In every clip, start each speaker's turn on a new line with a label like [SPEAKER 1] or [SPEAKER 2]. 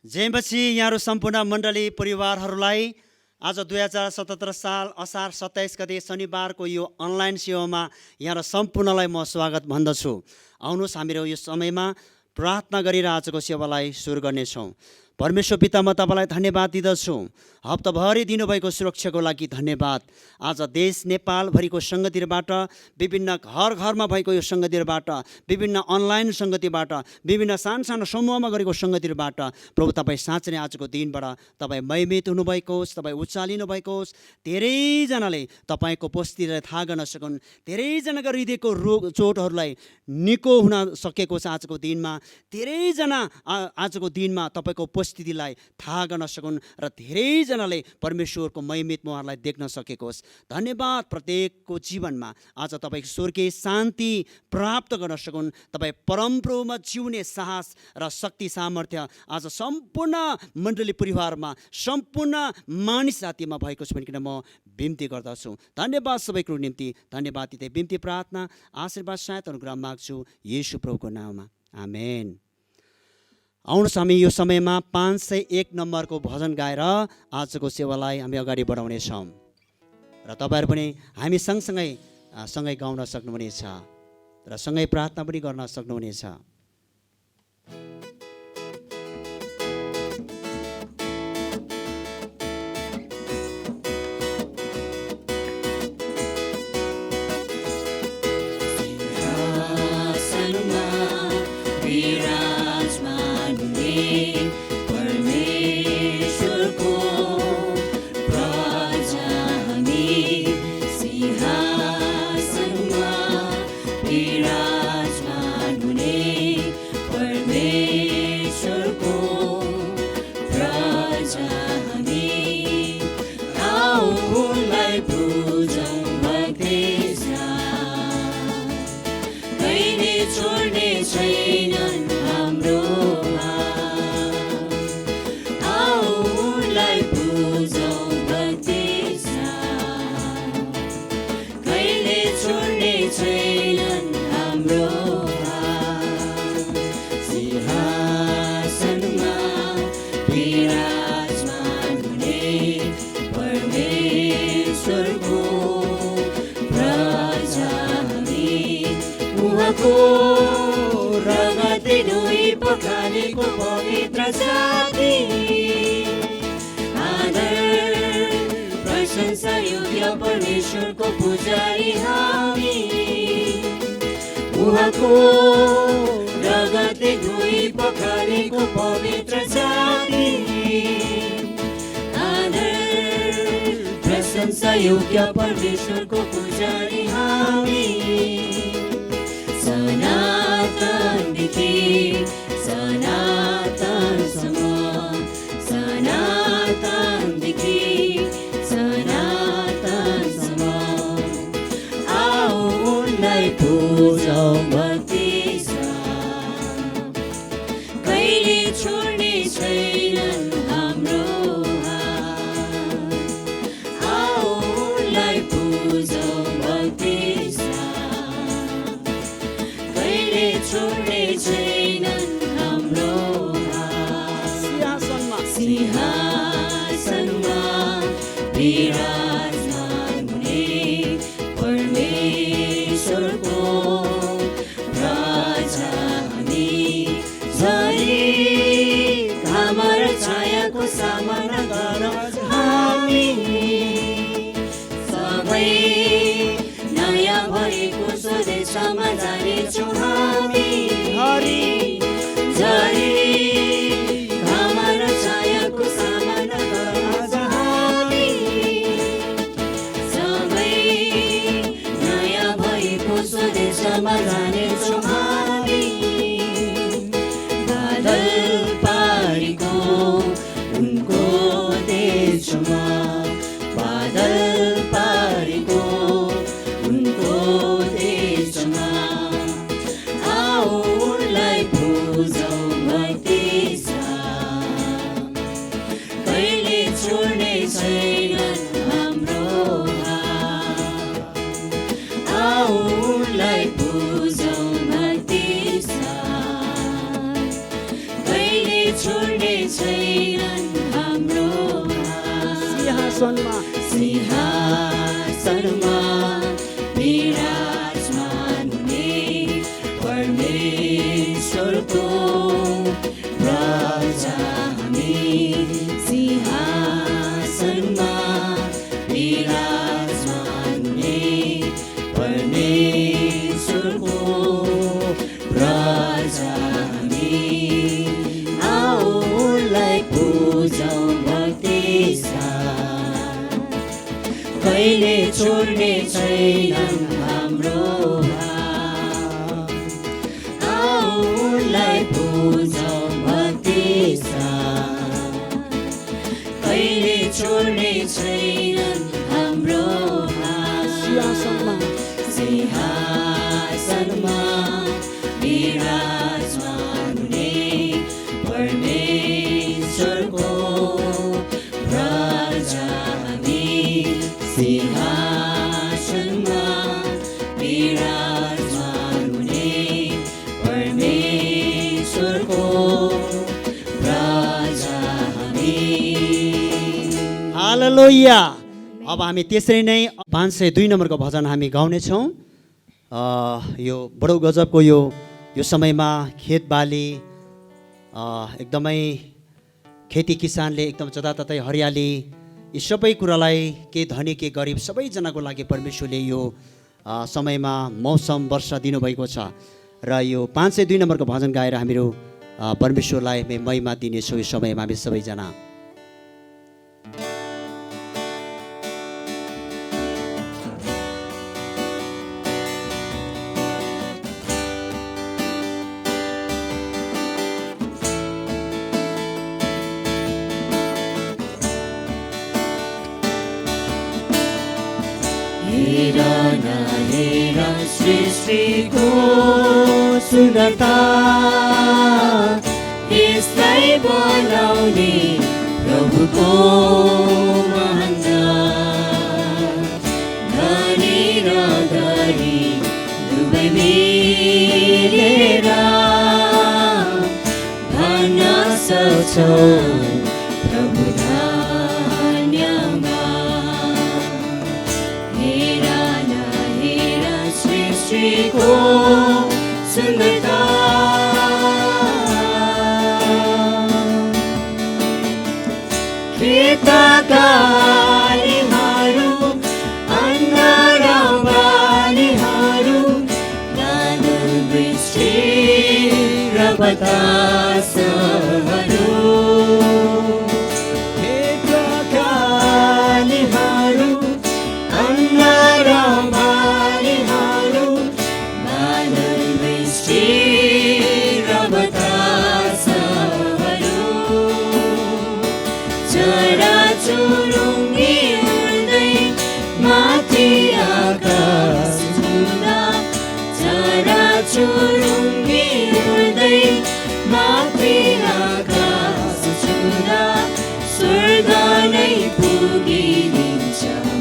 [SPEAKER 1] जयमसी यहाँहरू सम्पूर्ण मण्डली परिवारहरूलाई आज 2077 साल असार 27 गते शनिबारको यो अनलाइन सेवामा यहाँहरू सम्पूर्णलाई म स्वागत भन्दछु। आउनुहोस् हामीहरू यो समयमा प्रार्थना गरेर आजको सेवालाई सुरु गर्नेछौँ। परमेश्वर पिता, म तपाईँलाई धन्यवाद दिँदछु। हप्ताभरि दिनुभएको सुरक्षाको लागि धन्यवाद। आज देश नेपालभरिको सङ्गतिबाट, विभिन्न घर घरमा भएको यो सङ्गतिबाट, विभिन्न अनलाइन सङ्गतिबाट, विभिन्न सानो समूहमा गरेको सङ्गतिबाट प्रभु तपाईँ साँच्चै नै आजको दिनबाट तपाईँ महिमित हुनुभएको होस्, तपाईँ उचालिनु भएको होस्। धेरैजनाले तपाईँको उपस्थितिलाई थाहा गर्न सकुन्, धेरैजनाको हृदयको रोग चोटहरूलाई निको हुन सकेको छ। आजको दिनमा धेरैजना आजको दिनमा तपाईँको उपस्थितिलाई थाहा गर्न सकुन् र धेरैजनाले परमेश्वरको महिमित उहाँहरूलाई देख्न सकेको होस्। धन्यवाद। प्रत्येकको जीवनमा आज तपाईँको स्वर्गीय शान्ति प्राप्त गर्न सकुन्। तपाईँ परमप्रभुमा जिउने साहस र शक्ति सामर्थ्य आज सम्पूर्ण मण्डली परिवारमा, सम्पूर्ण मानिस जातिमा भएको छ भनिकन म बिन्ती गर्दछु। धन्यवाद सबैको निम्ति। धन्यवाद दिँदै बिन्ती प्रार्थना आशीर्वाद सायद अनुग्रह माग्छु येशू प्रभुको नाममा, आमेन। आउनुहोस् हामी यो समयमा 501 नम्बरको भजन गाएर आजको सेवालाई हामी अगाडि बढाउनेछौँ र तपाईँहरू पनि हामी सँगै गाउन सक्नुहुनेछ र सँगै प्रार्थना पनि गर्न सक्नुहुनेछ।
[SPEAKER 2] पखालेको पवित्र जाति आदर प्रशंसा योग्य परमेश्वरको पुजारी हामी। उहाँको रगतले धोई पखालेको पवित्र जाति आदर प्रशंसा योग्य परमेश्वरको पुजारी हामी। सनातनदेखि सनातनसम्म, सनातनदेखि सनातनसम्म आऊ उनलाई पूजौँ भक्ति साथ। कहिले छोड्ने छैनन् हाम्रो हात, आऊ उनलाई पूजौँ भक्ति साथ। कहिले छोड्ने छैनन् हाम्रो हात। सिंहासनमा विराजमान हुने परमेश्वरको राजा हामी। झरी घाम र छायाको सामना गरौँ हामी। सबै नयाँ भएको स्वदेशमा जानेछौँ हामी। झरी घाम र छायाको सामना गरौँ हामी। सबै नयाँ भएको स्वदेशमा जानेछौँ हामी। बादल पारीको उनको छैनन् हाम्रो
[SPEAKER 1] सिंहासनमा
[SPEAKER 2] सिंहासनमा विराजमान हुने परमेश्वरको राजा हामी सिंहासनमा विराजमान हुने परमेश्वरको राजा हामी आओ उनलाई पूजौँ भक्ति साथ कहिले छोड्ने छैनन् हाम्रो भाव आओ उनलाई पूजौँ भक्ति साथ कहिले छोड्ने छैनन् हाम्रो भाव सिंहासनमा विराजमान हुने परमेश्वरको राजा हामी सिंहासनमा विराजमान हुने परमेश्वरको राजा हामी
[SPEAKER 1] हालेलुया। अब हामी त्यसरी नै 502 नम्बरको भजन हामी गाउनेछौँ। यो बडो गजबको यो समयमा खेतबाली एकदमै खेती किसानले एकदम जताततै हरियाली यी सबै कुरालाई के धनी के गरिब सबैजनाको लागि परमेश्वरले यो समयमा मौसम वर्षा दिनुभएको छ र यो 502 नम्बरको भजन गाएर हामीहरू परमेश्वरलाई महिमा दिनेछौँ यो समयमा हामी सबैजना।
[SPEAKER 2] हेर सृष्टिको सुन्दरता यसलाई बनाउने प्रभुको महानता धनी र गरिब दुवै मिलेर भन्न सक्छौँ प्रभु सृष्टिको सुन्दरता खेतका बालीहरू अन्न र बालीहरू बादल वृष्टि र बतासहरू खेतका बालीहरू अन्न र चुरुङ्गी उड्दै माथि आकाश छुँदा चरा चुरुङ्गी उड्दै माथि आकाश छुँदा स्वर्ग नै पुगिदिन्छ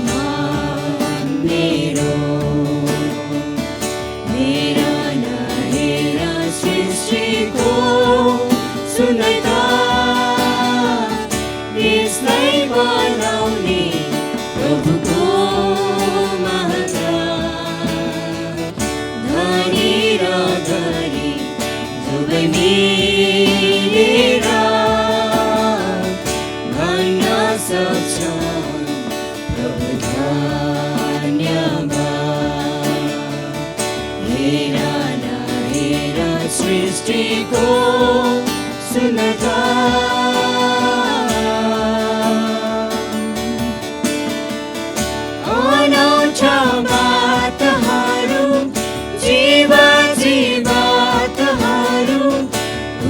[SPEAKER 2] मान मेरो हेर न हेर सृष्टिको सुन्दरता यसलाई बनाउने प्रभुको महानता धनी र गरिब दुवै मिलेर भन्न सक्छन् प्रभु धन्यवाद हेर न हेर सृष्टिको सुन्दरता बातहरू जीवातहरू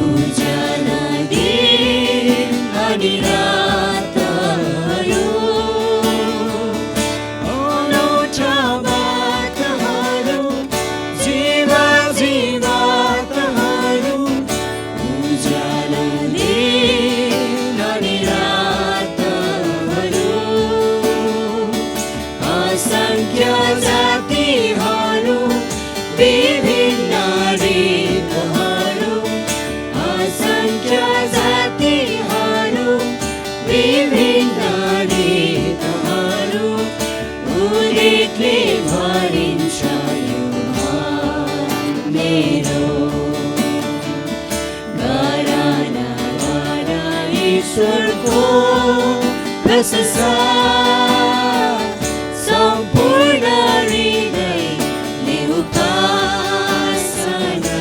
[SPEAKER 2] उज्यालो दिन अनि रातहरू अनौठा बातहरू जीवातहरू उज्यालो दिन अनि रातहरू असङ्ख्य जातिहरू विभिन्न रीतहरू असङ्ख्य जातिहरू परमेश्वरको प्रशंसा सम्पूर्ण हृदयले उपासना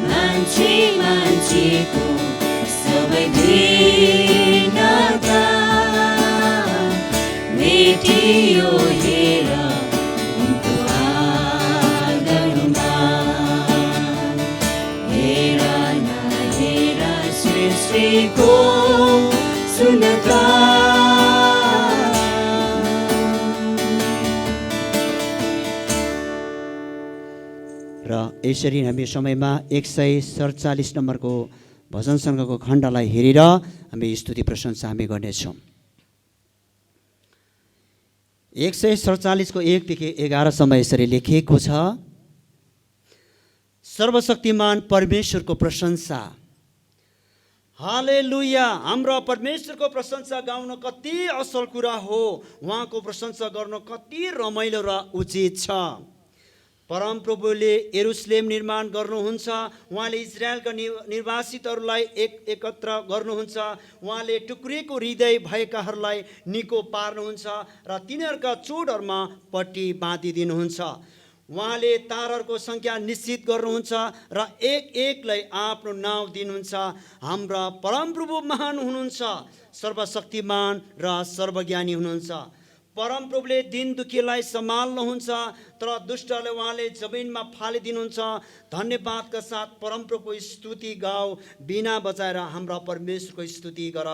[SPEAKER 2] मान्छे मान्छेको सबै भिन्नता मेटियो हेर उनको आँगनमा हेर न हेर सृष्टिको सुन्दरता
[SPEAKER 1] र यसरी हामी समयमा 147 नम्बरको भजन सङ्घको खण्डलाई हेरेर हामी स्तुति प्रशंसा हामी गर्नेछौँ। 147 को 1 देखि 11 सम्म यसरी लेखिएको छ। सर्वशक्तिमान परमेश्वरको प्रशंसा। हालेलुया। हाम्रो परमेश्वरको प्रशंसा गाउन कति असल कुरा हो। उहाँको प्रशंसा गर्न कति रमाइलो र उचित छ। परमप्रभुले यरुशलेम निर्माण गर्नुहुन्छ। उहाँले इजरायलका निवासितहरूलाई एकत्र गर्नुहुन्छ। उहाँले टुक्रिएको हृदय भएकाहरूलाई निको पार्नुहुन्छ र तिनीहरूका चोटहरूमा पट्टी बाँधिदिनुहुन्छ। उहाँले तारहरूको सङ्ख्या निश्चित गर्नुहुन्छ र एक एकलाई आफ्नो नाउँ दिनुहुन्छ। हाम्रा परमप्रभु महान हुनुहुन्छ, सर्वशक्तिमान र सर्वज्ञानी हुनुहुन्छ। परमप्रभुले दिन दुखीलाई सम्हाल्नुहुन्छ तर दुष्टलाई उहाँले जमिनमा फालिदिनुहुन्छ। धन्यवादका साथ परमप्रभुको स्तुति गाऊ, बिना बजाएर हाम्रा परमेश्वरको स्तुति गर।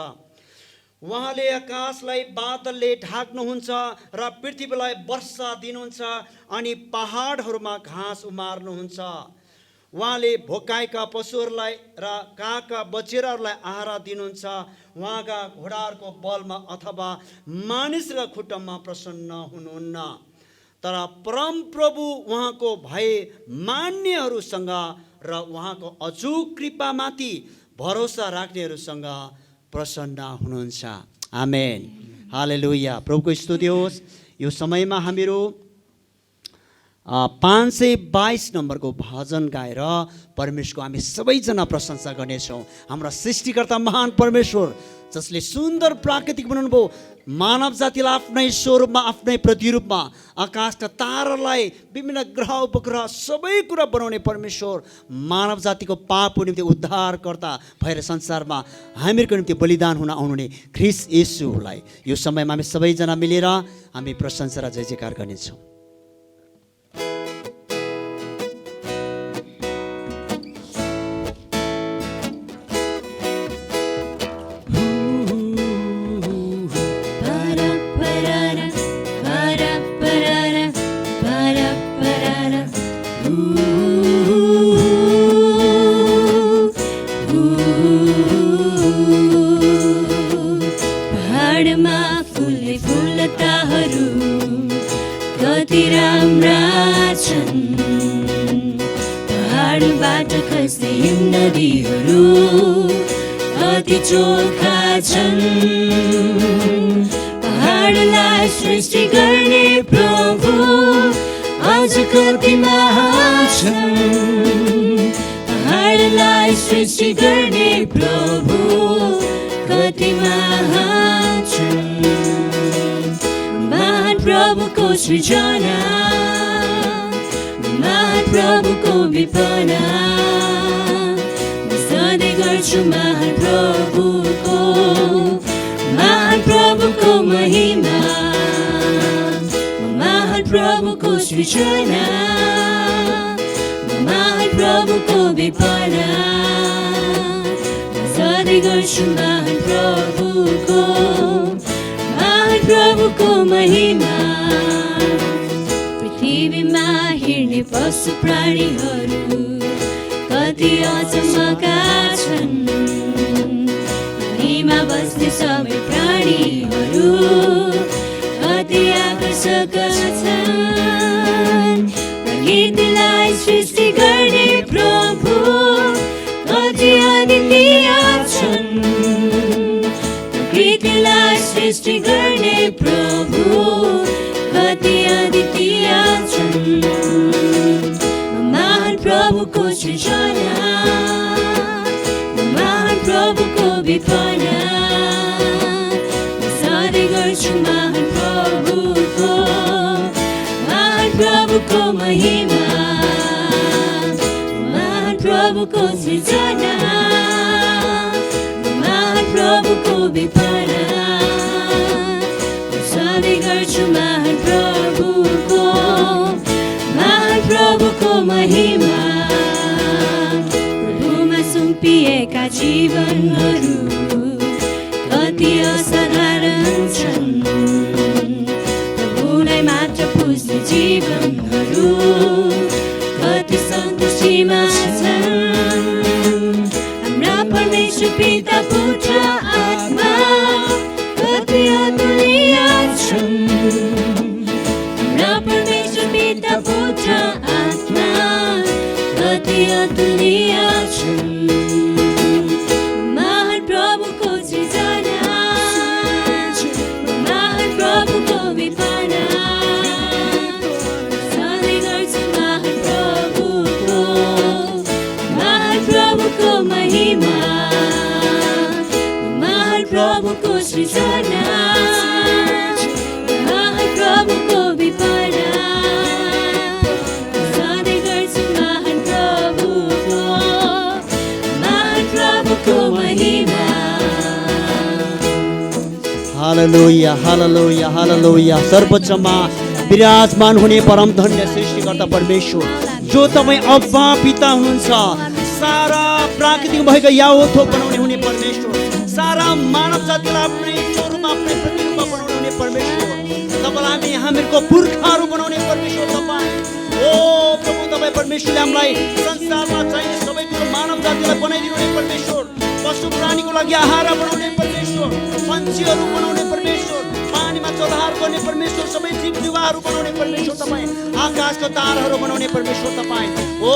[SPEAKER 1] उहाँले आकाशलाई बादलले ढाक्नुहुन्छ र पृथ्वीलाई वर्षा दिनुहुन्छ अनि पहाडहरूमा घाँस उमार्नुहुन्छ। उहाँले भोकाएका पशुहरूलाई र कागका बचेराहरूलाई आहार दिनुहुन्छ। उहाँका घोडाहरूको बलमा अथवा मानिसका खुट्टामा प्रसन्न हुनुहुन्न। तर परमप्रभु उहाँको भय मान्नेहरूसँग र उहाँको अचूक कृपामाथि भरोसा राख्नेहरूसँग प्रसन्न हुनुहुन्छ। आमेन। हालेलुया। प्रभुको स्तुति होस्। यो समयमा हामीहरू 522 नम्बरको भजन गाएर परमेश्वरको हामी सबैजना प्रशंसा गर्नेछौँ। हाम्रा सृष्टिकर्ता महान परमेश्वर जसले सुन्दर प्राकृतिक बनाउनु भयो, मानव जातिलाई आफ्नै स्वरूपमा आफ्नै प्रतिरूपमा आकाशका तारालाई विभिन्न ग्रह उपग्रह सबै कुरा बनाउने परमेश्वर मानव जातिको पापको निम्ति उद्धारकर्ता भएर संसारमा हामीहरूको निम्ति बलिदान हुन आउनुहुने ख्रीष्ट येशूलाई यो समयमा हामी सबैजना मिलेर हामी प्रशंसा र जय जयकार गर्नेछौँ।
[SPEAKER 2] चोखा छन् पहाडलाई सृष्टि गर्ने प्रभु अझ कति महान छन्। पहाडलाई सृष्टि गर्ने प्रभु कति महान छन्। महान प्रभुको सृजना, महान प्रभुको विपना सधैँ गर्छु महान प्रभुको महिमा। महान प्रभुको सृजना, महान प्रभुको विपना सधैँ गर्छु महान प्रभुको महिमा। पृथ्वीमा हिँड्ने पशु प्राणीहरू कति अचम्मका छन्। पानीमा बस्ने सबै प्राणीहरू कति आकर्षक छन्। प्रकृतिलाई सृष्टि गर्ने प्रभु कति अद्वितीय छन्। प्रकृतिलाई सृष्टि गर्ने प्रभु कति अद्वितीय छन्। महान प्रभुको सृजना, महान प्रभुको विपना सधैँ गर्छु महान प्रभुको महिमा महान प्रभुको सृजना महान प्रभुको विपना सधैँ गर्छु महान प्रभुको महिमा प्रभुमा सुम्पिएका जीवनहरू कति असाधारण छन् प्रभुलाई मात्र पुज्ने जीवनहरू कति सन्तुष्टिमा छन् हाम्रा परमेश्वर पिता पुत्र आत्मा कति अतुल्य छन् हाम्रा परमेश्वर पिता पुत्र आत्मा कति अतुल्य छन् महान प्रभुको सृजना महान प्रभुको विपना सधैँ गर्छु महान प्रभुको महिमा महान प्रभुको सृजना महान प्रभुको विपना सधैँ गर्छु महान प्रभुको महिमा
[SPEAKER 1] हालेलुया हालेलुया हालेलुया। सर्वोच्चमा विराजमान हुने परम धन्य सृष्टिकर्ता परमेश्वर जो तपाईँ अब्बा पिता हुनुहुन्छ, सारा प्राकृतिक भएको यावथोक बनाउने हुने परमेश्वर, सारा मानव जातिलाई आफ्नै स्वरूपमा आफ्नै प्रतिरूपमा बनाउने हुने परमेश्वर, तपाईँलाई हामीहरूको पुर्खाहरू बनाउने परमेश्वर तपाईँ। ओ प्रभु तपाईँ परमेश्वरले हामीलाई संसारमा चाहिने सबै कुरो मानव जातिलाई बनाइदिनु हुने परमेश्वर, पशु प्राणीको लागि आहार बनाउने परमेश्वर, पन्छीहरू बनाउने परमेश्वर, पानीमा चलहार गर्ने परमेश्वर, सबै जीव जीवाहरू बनाउने परमेश्वर तपाईँ, आकाशका ताराहरू बनाउने परमेश्वर तपाईँ। ओ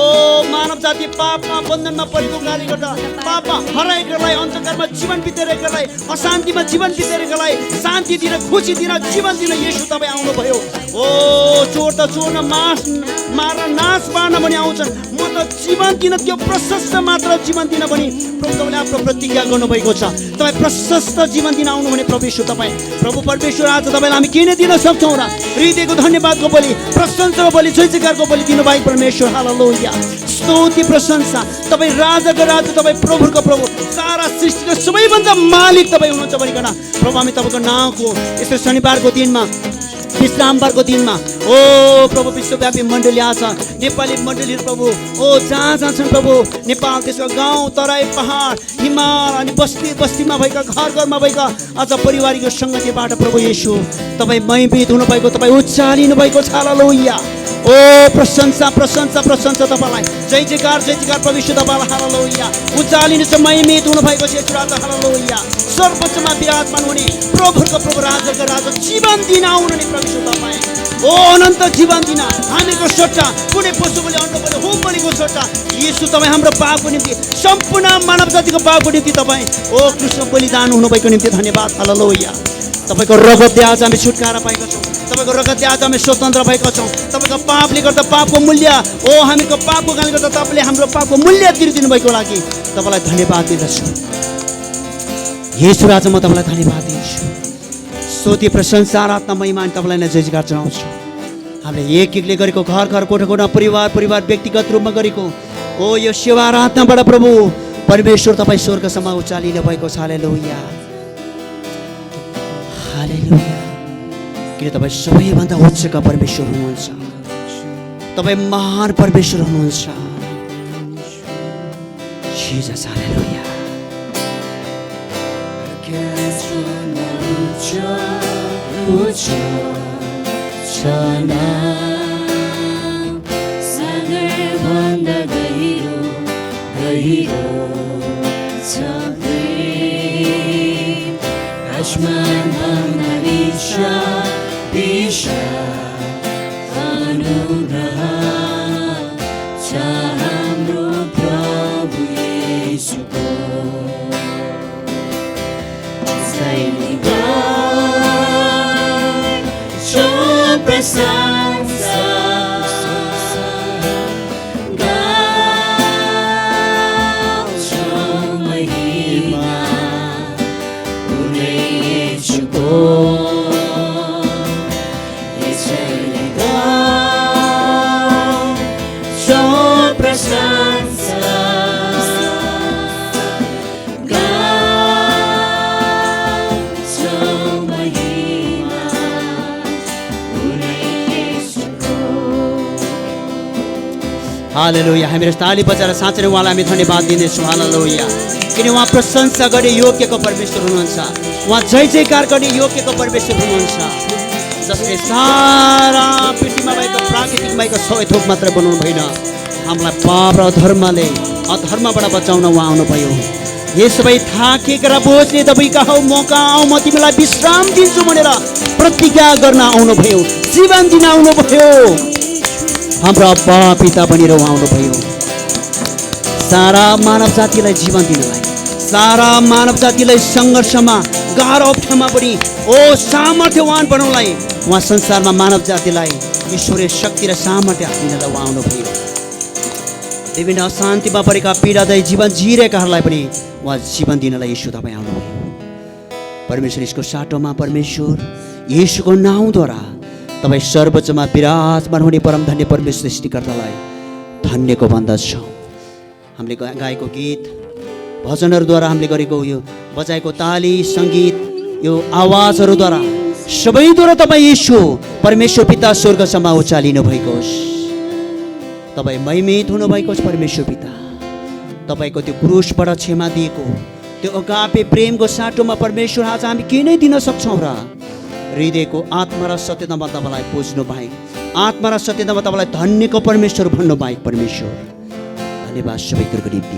[SPEAKER 1] मानव जाति पापमा बन्धनमा परेको कारणले गर्दा पापमा हराएकोलाई, अन्धकारमा जीवन बिताएकोलाई, अशान्तिमा जीवन बिताएकोलाई शान्ति दिन, खुसी दिन, जीवन दिन येशू तपाईँ आउनुभयो। ओ चोर त चोर न मार्न नाश पार्न पनि आउँछन्, म त जीवन दिन, त्यो प्रशस्त मात्र जीवन दिन पनि प्रभु तपाईँले आफ्नो प्रतिज्ञा गर्नुभएको छ। तपाईँ प्रशस्त जीवन दिन आउनु भने परमेश्वर तपाईँ, प्रभु परमेश्वर आज तपाईँलाई हामी किन दिन सक्छौँ र? हृदयको धन्यवादको बलि, प्रशंसाको बलि, जय जयकारको बलि दिनुभयो परमेश्वर। हालेलुया, स्तुति प्रशंसा। तपाईँ राजाको राजा, तपाईँ प्रभुको प्रभु, सारा सृष्टिको सबैभन्दा मालिक तपाईँ हुनुहुन्छ भनिकन प्रभु हामी तपाईँको नाउँको यसो शनिबारको दिनमा, विश्रामबारको दिनमा ओ प्रभु विश्वव्यापी मण्डली आज नेपाली मण्डलीहरू प्रभु ओ जहाँ जहाँ छन् प्रभु, नेपाल त्यसको गाउँ तराई पहाड हिमाल अनि बस्ती बस्तीमा भएका घर घरमा भएका आज पारिवारिक सङ्गतिबाट प्रभु येशू तपाईँ महिमित हुनुभएको, तपाईँ उच्चारिनु भएको छ। हालेलुया, ओ प्रशंसा प्रशंसा प्रशंसा तपाईँलाई, जय जयकार परमेश्वर तपाईँलाई। हालेलुया, उचालिनु छ, महिमित हुनुभएको छ यस राजा। हालेलुया, सर्वोच्चमा विराजमान हुने प्रभुको प्रभु, राजाको राजा, जीवन दिन आउनु नि परमेश्वर तपाईँ। ओ अनन्त जीवन दिन हामीको सट्टा कुनै पशु बलि, अन्न बलि, होम बलिको सट्टा येशू तपाईँ हाम्रो पापको निम्ति, सम्पूर्ण मानव जातिको पापको निम्ति तपाईँ ओ कृष्ण बलिदान हुनुभएको निम्ति धन्यवाद। हालेलुया, तपाईँको रगतले आज हामी छुटकारा पाएका छौँ, तपाईँको रगतले आज हामी स्वतन्त्र भएका छौँ। तपाईँको पापले गर्दा पापको मूल्य, ओ हामीको पापको कारणले गर्दा तपाईँले हाम्रो पापको मूल्य तिरिदिनु भएको लागि तपाईँलाई धन्यवाद दिँदछु। येशू राजा, म तपाईँलाई धन्यवाद दिन्छु। स्तुति प्रशंसा आराधना महिमा तपाईँलाई नै जय जयकार चढाउँछु। हामीले एक एकले गरेको, घर घर कोठा कोठा परिवार परिवार व्यक्तिगत रूपमा गरेको ओ यो सेवा आराधनाबाट प्रभु परमेश्वर तपाईँ स्वर्गसम्म उचालिनु भएको छ। हालेलुया हालेलुया, किन तपाईँ सबैभन्दा उच्चका परमेश्वर हुनुहुन्छ, तपाईँ महान परमेश्वर हुनुहुन्छ। जिजस, हालेलुया।
[SPEAKER 2] सागरभन्दा गहिरो गहिरो छ आसमानभन्दा विशाल अनुग्रह छ हाम्रो प्रभु येशूको। प्रशंसा गाउँछौँ महिमा
[SPEAKER 1] हालेलुया। हामीहरू ताली बजाएर साँच्चै नै उहाँलाई हामी धन्यवाद दिँदैछौँ। हालेलुया। किन उहाँ प्रशंसा गर्ने योग्यको परमेश्वर हुनुहुन्छ, उहाँ जय जयकार गर्ने योग्यको परमेश्वर हुनुहुन्छ, जसले सारा पृथ्वीमा भएको प्राकृतिक भएको सबै थोक मात्र बनाउनु भएन, हामीलाई पाप र अधर्मबाट बचाउन उहाँ आउनुभयो। यसो भई थाकेका र बोझले दबाएका हौ, मौका आऊ म तिमीलाई विश्राम दिन्छु भनेर प्रतिज्ञा गर्न आउनुभयो, जीवन दिन आउनुभयो। हाम्रो अब्बा पिता बनेर उहाँ आउनुभयो सारा मानव जातिलाई जीवन दिनलाई, सारा मानव जातिलाई सङ्घर्षमा गाह्रो अप्ठ्यारोमा पनि सामर्थ्यवान बनाउनलाई उहाँ संसारमा मानव जातिलाई ईश्वरीय शक्ति र सामर्थ्य दिनलाई उहाँ आउनुभयो। विभिन्न अशान्तिमा परेका पीडादायी जीवन जिरहेकाहरूलाई पनि उहाँ जीवन दिनलाई यीशु तपाईँ आउनुभयो। परमेश्वर यसको साटोमा परमेश्वर यीशुको नाउँद्वारा तपाईँ सर्वोच्चमा विराजमान हुने परम धन्य परमेश्वर सृष्टिकर्तालाई धन्यको भन्दछौँ। हामीले गाएको गीत भजनहरूद्वारा हामीले गरेको यो बजाएको ताली सङ्गीत यो आवाजहरूद्वारा सबैद्वारा तपाईँ यीशु परमेश्वर पिता स्वर्गसम्म उचालिनु भएको होस्। तपाईँ महिमित हुनुभएको होस् परमेश्वर पिता। तपाईँको त्यो क्रुसबाट क्षमा दिएको त्यो अगापे प्रेमको साटोमा परमेश्वर आज हामी के नै दिन सक्छौँ र? हृदयको आत्मा र सत्यतामा तपाईँलाई पुज्नु बाहेक, आत्मा र सत्यतामा तपाईँलाई धन्यको परमेश्वर भन्नु बाहेक परमेश्वर धन्यवाद सबै कुरोको निम्ति।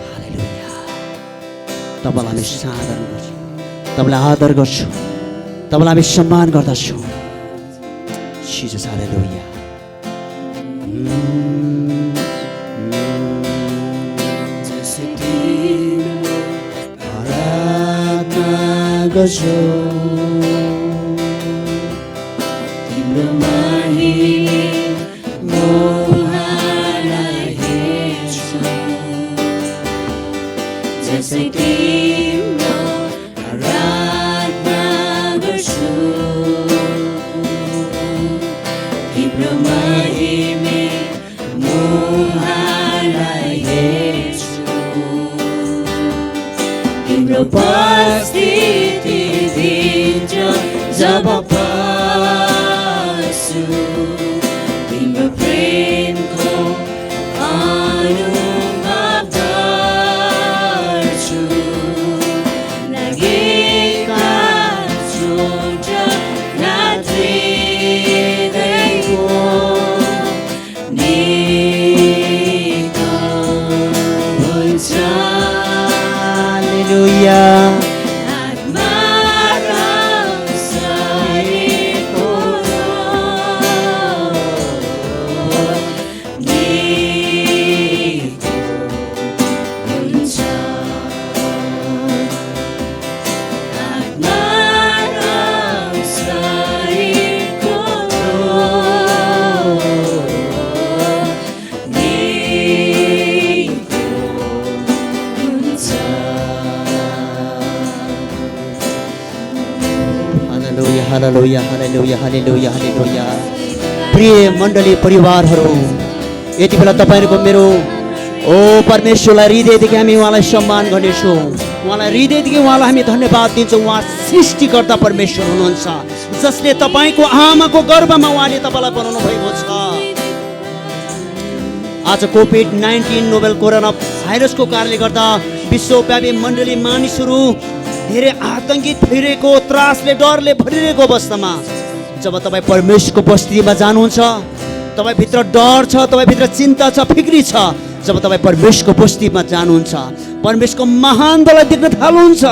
[SPEAKER 1] हालेलुया। तपाईँलाई हामी साधन गर्छौँ, तपाईँलाई आदर गर्छौँ, तपाईँलाई हामी सम्मान गर्दछौँ। जिजस हालेलुया। गर्छौ तिम्रो महिमा म उहाँलाई हेर्छु, जसै तिम्रो आराधना गर्छु, तिम्रो महिमा म उहाँलाई हेर्छु, तिम्रो उपस्थिति जब बस्छु, तिम्रो प्रेमको अनुभव गर्छु, लागेका चोट नाच्दैको निको हुन्छ। हालेलुया। हालेलुया हालेलुया हालेलुया हालेलुया। प्रिय मण्डली परिवारहरू, यति बेला तपाईँहरूको मेरो परमेश्वरलाई हृदयदेखि हामी उहाँलाई सम्मान गर्नेछौँ, उहाँलाई हृदयदेखि उहाँलाई हामी धन्यवाद दिन्छौँ। उहाँ सृष्टिकर्ता परमेश्वर हुनुहुन्छ, जसले तपाईँको आमाको गर्भमा उहाँले तपाईँलाई बनाउनु भएको छ। आज कोभिड-19 नोभेल कोरोना भाइरसको कारणले गर्दा विश्वव्यापी मण्डली मानिसहरू धेरै आतङ्कित भइरहेको, त्रासले डरले भरिरहेको अवस्थामा जब तपाईँ परमेश्वरको उपस्थितिमा जानुहुन्छ, तपाईँभित्र डर छ, तपाईँभित्र चिन्ता छ, फिक्री छ, जब तपाईँ परमेश्वरको उपस्थितिमा जानुहुन्छ, परमेश्वरको महानतालाई देख्न थाल्नुहुन्छ,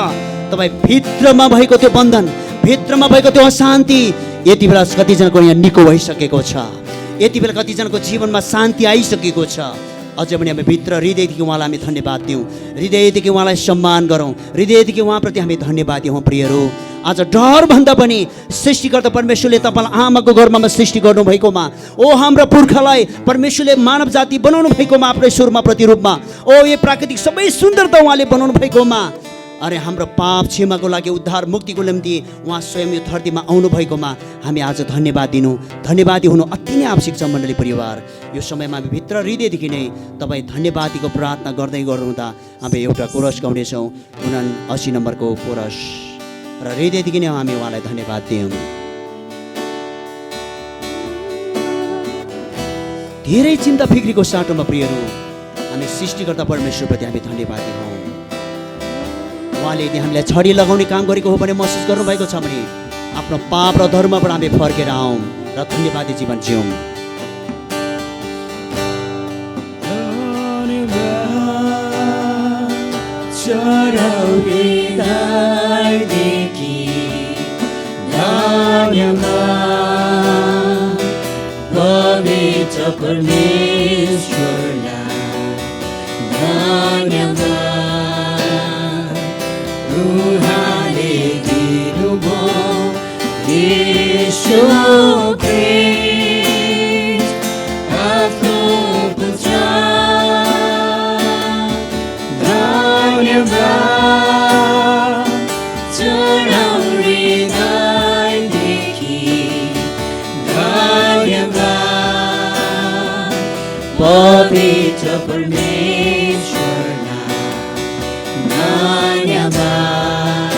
[SPEAKER 1] तपाईँ भित्रमा भएको त्यो बन्धन, भित्रमा भएको त्यो अशान्ति यति बेला कतिजनाको यहाँ निको भइसकेको छ, यति बेला कतिजनाको जीवनमा शान्ति आइसकेको छ। अझै पनि हामी भित्र हृदयदेखि उहाँलाई हामी धन्यवाद दिउँ, हृदयदेखि उहाँलाई सम्मान गरौँ, हृदयदेखि उहाँप्रति हामी धन्यवाद दिउँ। प्रियहरू, आज डरभन्दा पनि सृष्टिकर्ता परमेश्वरले तपाईँलाई आमाको गर्भमा सृष्टि गर्नुभएकोमा, हाम्रा पुर्खालाई परमेश्वरले मानव जाति बनाउनु भएकोमा, आफ्नो स्वरूपमा प्रतिरूपमा, यो प्राकृतिक सबै सुन्दरता उहाँले बनाउनु भएकोमा, अरे हाम्रो पाप क्षमाको लागि उद्धार मुक्तिको निम्ति उहाँ स्वयं यो धरतीमा आउनुभएकोमा हामी आज धन्यवादी हुनु अति नै आवश्यक छ। मण्डली परिवार, यो समयमा हामी भित्र हृदयदेखि नै तपाईँ धन्यवादीको प्रार्थना गर्दै गर्नुहुँदा हामी एउटा कोरस गाउनेछौँ, 79 नम्बरको कोरस, र हृदयदेखि नै हामी उहाँलाई धन्यवाद दियौँ। धेरै चिन्ता फिक्रीको साटोमा प्रियहरू हामी सृष्टिकर्ता परमेश्वरप्रति हामी धन्यवादी हौँ। उहाँले यदि हामीलाई छडी लगाउने काम गरेको हो भने महसुस गर्नुभएको छ भने आफ्नो पाप र धर्मबाट हामी फर्केर आउँ र धन्यवादी जीवन जिउँ।
[SPEAKER 2] हृदयदेखि धन्यवाद पवित्र परमेश्वरलाई धन्यवाद उहाँले दिनुभयो यीशु ख्रीष्ट आफ्नो पुत्र धन्यवाद चढाउ हृदयदेखि धन्यवाद पवित्र परमेश्वरलाई धन्यवाद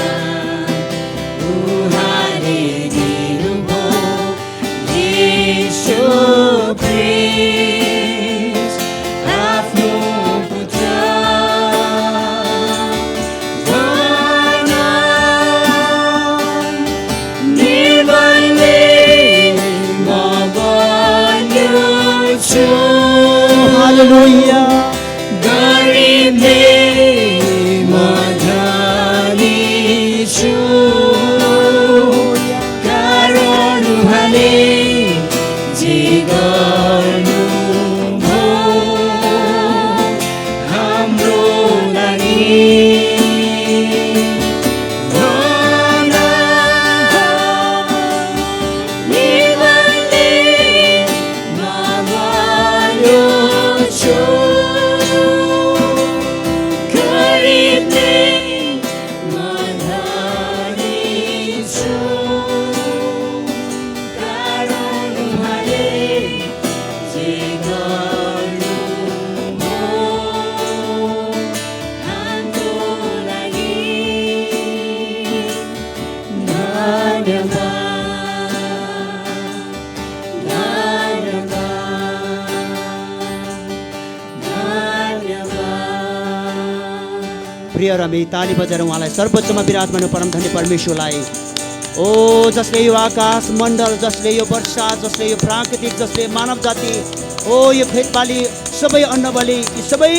[SPEAKER 2] उहाँले दिनुभयो यीशु ख्रीष्ट आफ्नो पुत्र निर्बलले म बन्छु
[SPEAKER 1] हालेलुया।
[SPEAKER 2] गरिबले म धनी छु कारण उहाँले जे गर्नुभयो हाम्रो लागि निर्बलले म बन्छु गरिबले म धनी छु कारण उहाँले जे गर्नुभयो हाम्रो लागि
[SPEAKER 1] प्रिय र हामी ताली बजाएर उहाँलाई सर्वोच्चमा विराजमान परम धन्य परमेश्वरलाई ओ जसले यो आकाश मण्डल जसले यो वर्षा जसले यो प्राकृतिक जसले मानव जाति ओ यो खेतबाली सबै अन्नबाली यी सबै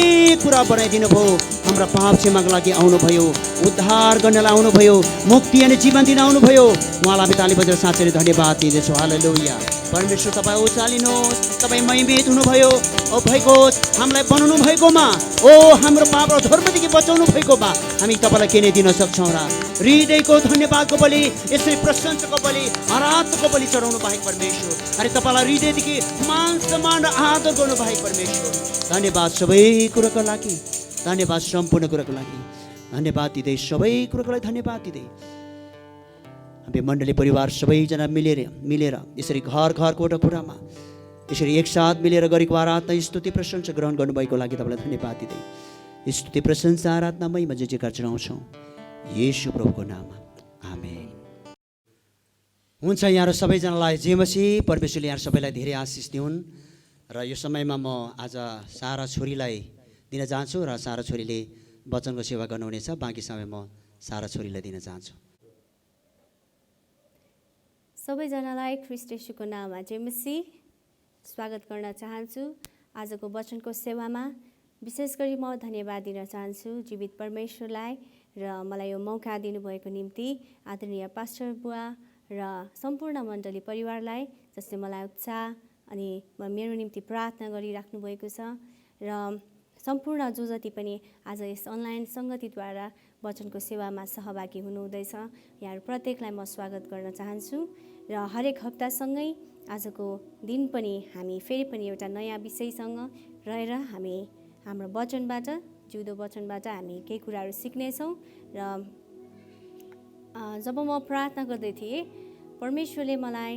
[SPEAKER 1] कुरा बनाइदिनु भयो। हाम्रा पाप क्षमाको लागि आउनुभयो उद्धार गर्नलाई आउनुभयो मुक्ति अनि जीवन दिन आउनुभयो। उहाँलाई हामी ताली बजाएर साँच्चै धन्यवाद दिँदैछौँ। हालेलुया। परमेश्वर तपाईँ उचालिनुहोस् तपाईँ महिमित हुनुभयो ओ भइकोस् हामीलाई बनाउनु भएकोमा ओ हाम्रो पाप र धर्मदेखि बचाउनु भएकोमा हामी तपाईँलाई के नै दिन सक्छौँ र हृदयको धन्यवादको बलि यसरी प्रशंसाको बलि आराधनाको बलि चढाउनु भएको परमेश्वर अनि तपाईँलाई हृदयदेखि मान सम्मान र आदर गर्नु भएको परमेश्वर धन्यवाद सबै कुराको लागि धन्यवाद सम्पूर्ण कुराको लागि धन्यवाद दिँदै सबै कुराको लागि धन्यवाद दिँदै हामी मण्डली परिवार सबैजना मिलेर यसरी घर कोठा कुरामा यसरी एकसाथ मिलेर गरेको आराधना स्तुति प्रशंसा ग्रहण गर्नुभएको लागि तपाईँलाई धन्यवाद दिँदै स्तुति प्रशंसा आराधनामै जे जेकार चढाउँछौँ येशू प्रभुको नाममा आमेन। हुन्छ यहाँ सबैजनालाई जय मसीह। परमेश्वरले यहाँ सबैलाई धेरै आशिष दिउन् र यो समयमा म आज सारा छोरीलाई दिन चाहन्छु र सारा छोरीले वचनको सेवा गर्नुहुनेछ। बाँकी समय म सारा छोरीलाई दिन चाहन्छु।
[SPEAKER 3] सबैजनालाई ख्रीष्ट येशूको नाममा जय मसीह स्वागत गर्न चाहन्छु। आजको वचनको सेवामा विशेष गरी म धन्यवाद दिन चाहन्छु जीवित परमेश्वरलाई र मलाई यो मौका दिनुभएको निम्ति आदरणीय पास्टर बुवा र सम्पूर्ण मण्डली परिवारलाई जसले मलाई उत्साह अनि मेरो निम्ति प्रार्थना गरिराख्नु भएको छ र सम्पूर्ण जो जति पनि आज यस अनलाइन सङ्गतिद्वारा वचनको सेवामा सहभागी हुनुहुँदैछ यहाँहरू प्रत्येकलाई म स्वागत गर्न चाहन्छु र हरेक हप्तासँगै आजको दिन पनि हामी फेरि पनि एउटा नयाँ विषयसँग रहेर हामी हाम्रो वचनबाट जिउँदो वचनबाट हामी केही कुराहरू सिक्नेछौँ र जब म प्रार्थना गर्दै थिएँ परमेश्वरले मलाई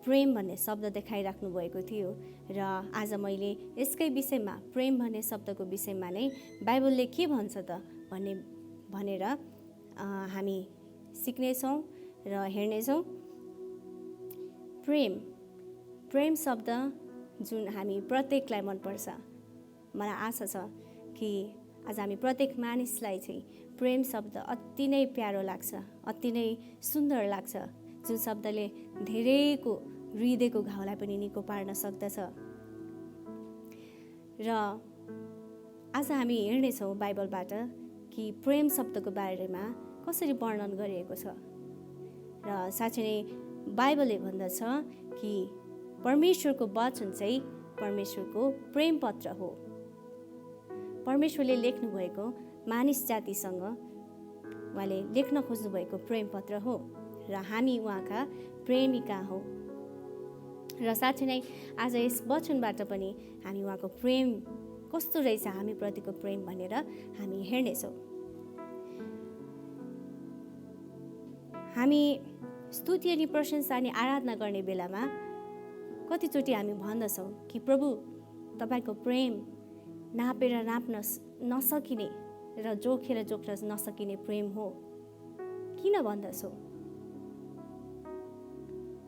[SPEAKER 3] प्रेम भन्ने शब्द देखाइराख्नु भएको थियो र आज मैले यसकै विषयमा प्रेम भन्ने शब्दको विषयमा नै बाइबलले के भन्छ त भनेर हामी सिक्नेछौँ र हेर्नेछौँ। प्रेम शब्द जुन हामी प्रत्येकलाई मनपर्छ। मलाई आशा छ कि आज हामी प्रत्येक मानिसलाई चाहिँ प्रेम शब्द अति नै प्यारो लाग्छ, अति नै सुन्दर लाग्छ, जुन शब्दले धेरैको हृदयको घाउलाई पनि निको पार्न सक्दछ। र आज हामी हेर्नेछौँ बाइबलबाट कि प्रेम शब्दको बारेमा कसरी वर्णन गरिएको छ। र साँच्चै नै बाइबलले भन्दछ कि परमेश्वरको वचन चाहिँ परमेश्वरको प्रेम पत्र हो। परमेश्वरले लेख्नुभएको मानिस जातिसँग उहाँले लेख्न खोज्नुभएको प्रेम पत्र हो र हामी उहाँका प्रेमिका हौ। र साँच्चै नै आज यस वचनबाट पनि हामी उहाँको प्रेम कस्तो रहेछ, हामी प्रतिको प्रेम भनेर हामी हेर्नेछौँ। हामी स्तुति अनि प्रशंसा अनि आराधना गर्ने बेलामा कतिचोटि हामी भन्दछौँ कि प्रभु तपाईँको प्रेम नापेर नाप्न नसकिने र जोखेर जोख्न नसकिने प्रेम हो। किन भन्दछौँ?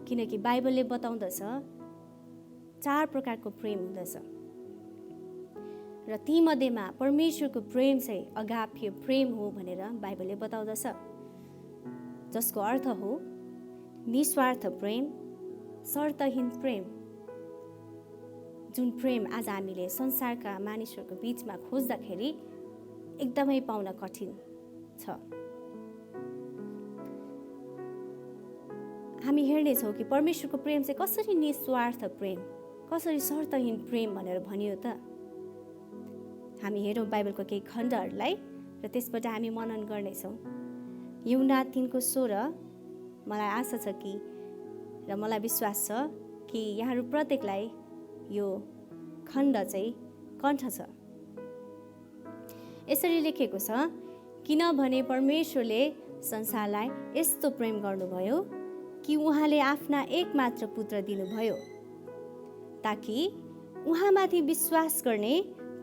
[SPEAKER 3] किनकि बाइबलले बताउँदछ 4 प्रकारको प्रेम हुँदछ र तीमध्येमा परमेश्वरको प्रेम चाहिँ अगाप्य प्रेम हो भनेर बाइबलले बताउँदछ, जसको अर्थ हो निस्वार्थ प्रेम, शर्तहीन प्रेम। जुन प्रेम आज हामीले संसारका मानिसहरूको बीचमा खोज्दाखेरि एकदमै पाउन कठिन छ। हामी हेर्नेछौँ कि परमेश्वरको प्रेम चाहिँ कसरी निस्वार्थ प्रेम, कसरी शर्तहीन प्रेम भनेर भनियो त। हामी हेरौँ बाइबलको केही खण्डहरूलाई र त्यसबाट हामी मनन गर्नेछौँ। यूहन्ना 3:16, मलाई आशा छ कि र मलाई विश्वास छ कि यहाँहरू प्रत्येकलाई यो खण्ड चाहिँ कण्ठ छ। यसरी लेखेको छ, किनभने परमेश्वरले संसारलाई यस्तो प्रेम गर्नुभयो कि उहाँले आफ्ना एकमात्र पुत्र दिनुभयो, ताकि उहाँमाथि विश्वास गर्ने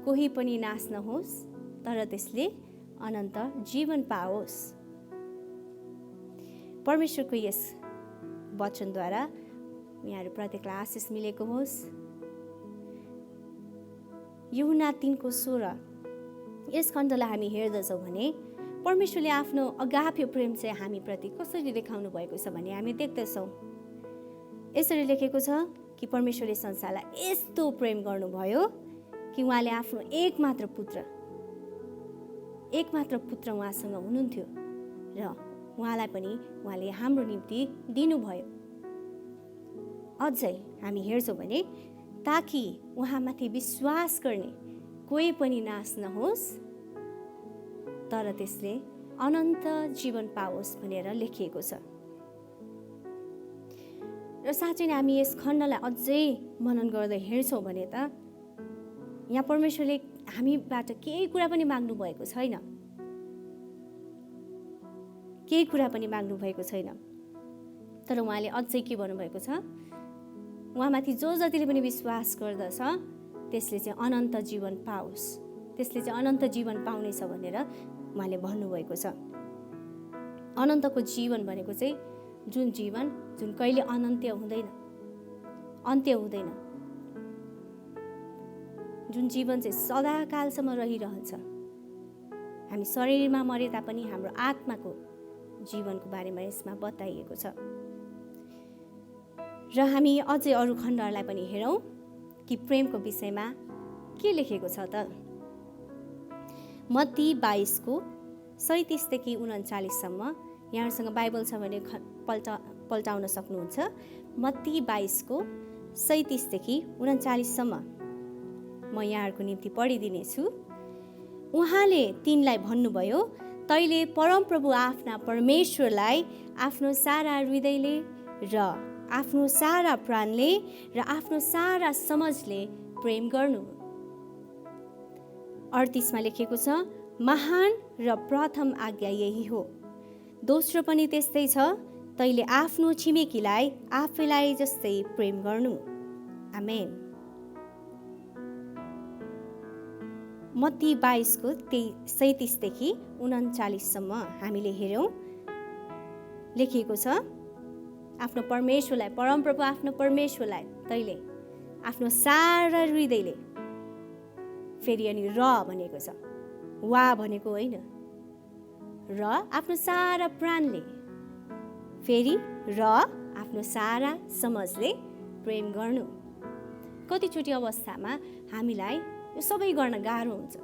[SPEAKER 3] कोही पनि नाश नहोस्, तर त्यसले अनन्त जीवन पाओस्। परमेश्वरको यस वचनद्वारा यहाँहरू प्रत्येकलाई आशिष मिलेको होस्। यूहन्ना 3:16 यस खण्डलाई हामी हेर्दछौँ भने परमेश्वरले आफ्नो अगाप्य प्रेम चाहिँ हामीप्रति कसरी देखाउनु भएको छ भने हामी देख्दछौँ। यसरी लेखेको छ कि परमेश्वरले संसारलाई यस्तो प्रेम गर्नुभयो कि उहाँले आफ्नो एकमात्र पुत्र उहाँसँग हुनुहुन्थ्यो र उहाँलाई पनि उहाँले हाम्रो निम्ति दिनुभयो। अझै हामी हेर्छौँ भने ताकि उहाँमाथि विश्वास गर्ने कोही पनि नाश नहोस्, तर त्यसले अनन्त जीवन पाओस् भनेर लेखिएको छ। र साँच्चै नै हामी यस खण्डलाई अझै मनन गर्दै हेर्छौँ भने त यहाँ परमेश्वरले हामीबाट केही कुरा पनि माग्नु भएको छैन, केही कुरा पनि माग्नु भएको छैन। तर उहाँले अझै के भन्नुभएको छ, उहाँमाथि जो जतिले पनि विश्वास गर्दछ त्यसले चाहिँ अनन्त जीवन पाओस्, त्यसले चाहिँ अनन्त जीवन पाउनेछ भनेर उहाँले भन्नुभएको छ। अनन्तको जीवन भनेको चाहिँ जुन जीवन जुन कहिले अन्त्य हुँदैन, जुन जीवन चाहिँ सदाकालसम्म रहिरहन्छ। हामी शरीरमा मरे तापनि हाम्रो आत्माको जीवनको बारेमा यसमा बताइएको छ। र हामी अझै अरू खण्डहरूलाई पनि हेरौँ कि प्रेमको विषयमा के लेखेको छ त। मत्ती 22:37-39 यहाँहरूसँग बाइबल छ भने पल्टाउन सक्नुहुन्छ। मत्ती 22:37-39 म यहाँहरूको निम्ति पढिदिनेछु। उहाँले तिनलाई भन्नुभयो, तैँले परमप्रभु आफ्ना परमेश्वरलाई आफ्नो सारा हृदयले र आफ्नो सारा प्राणले र आफ्नो सारा समझले प्रेम गर्नु। 38 लेखेको छ, महान र प्रथम आज्ञा यही हो, दोस्रो पनि त्यस्तै छ, तैँले आफ्नो छिमेकीलाई आफैलाई जस्तै प्रेम गर्नु। आमेन। मत्ती 22:37-39 हामीले हेरौँ, लेखिएको छ, आफ्नो परमेश्वरलाई, परमप्रभु आफ्नो परमेश्वरलाई तैँले आफ्नो सारा हृदयले, फेरि अनि र भनेको छ, वा भनेको होइन, र आफ्नो सारा प्राणले, फेरि र आफ्नो सारा समझले प्रेम गर्नु। कतिचोटि अवस्थामा हामीलाई यो सबै गर्न गाह्रो हुन्छ।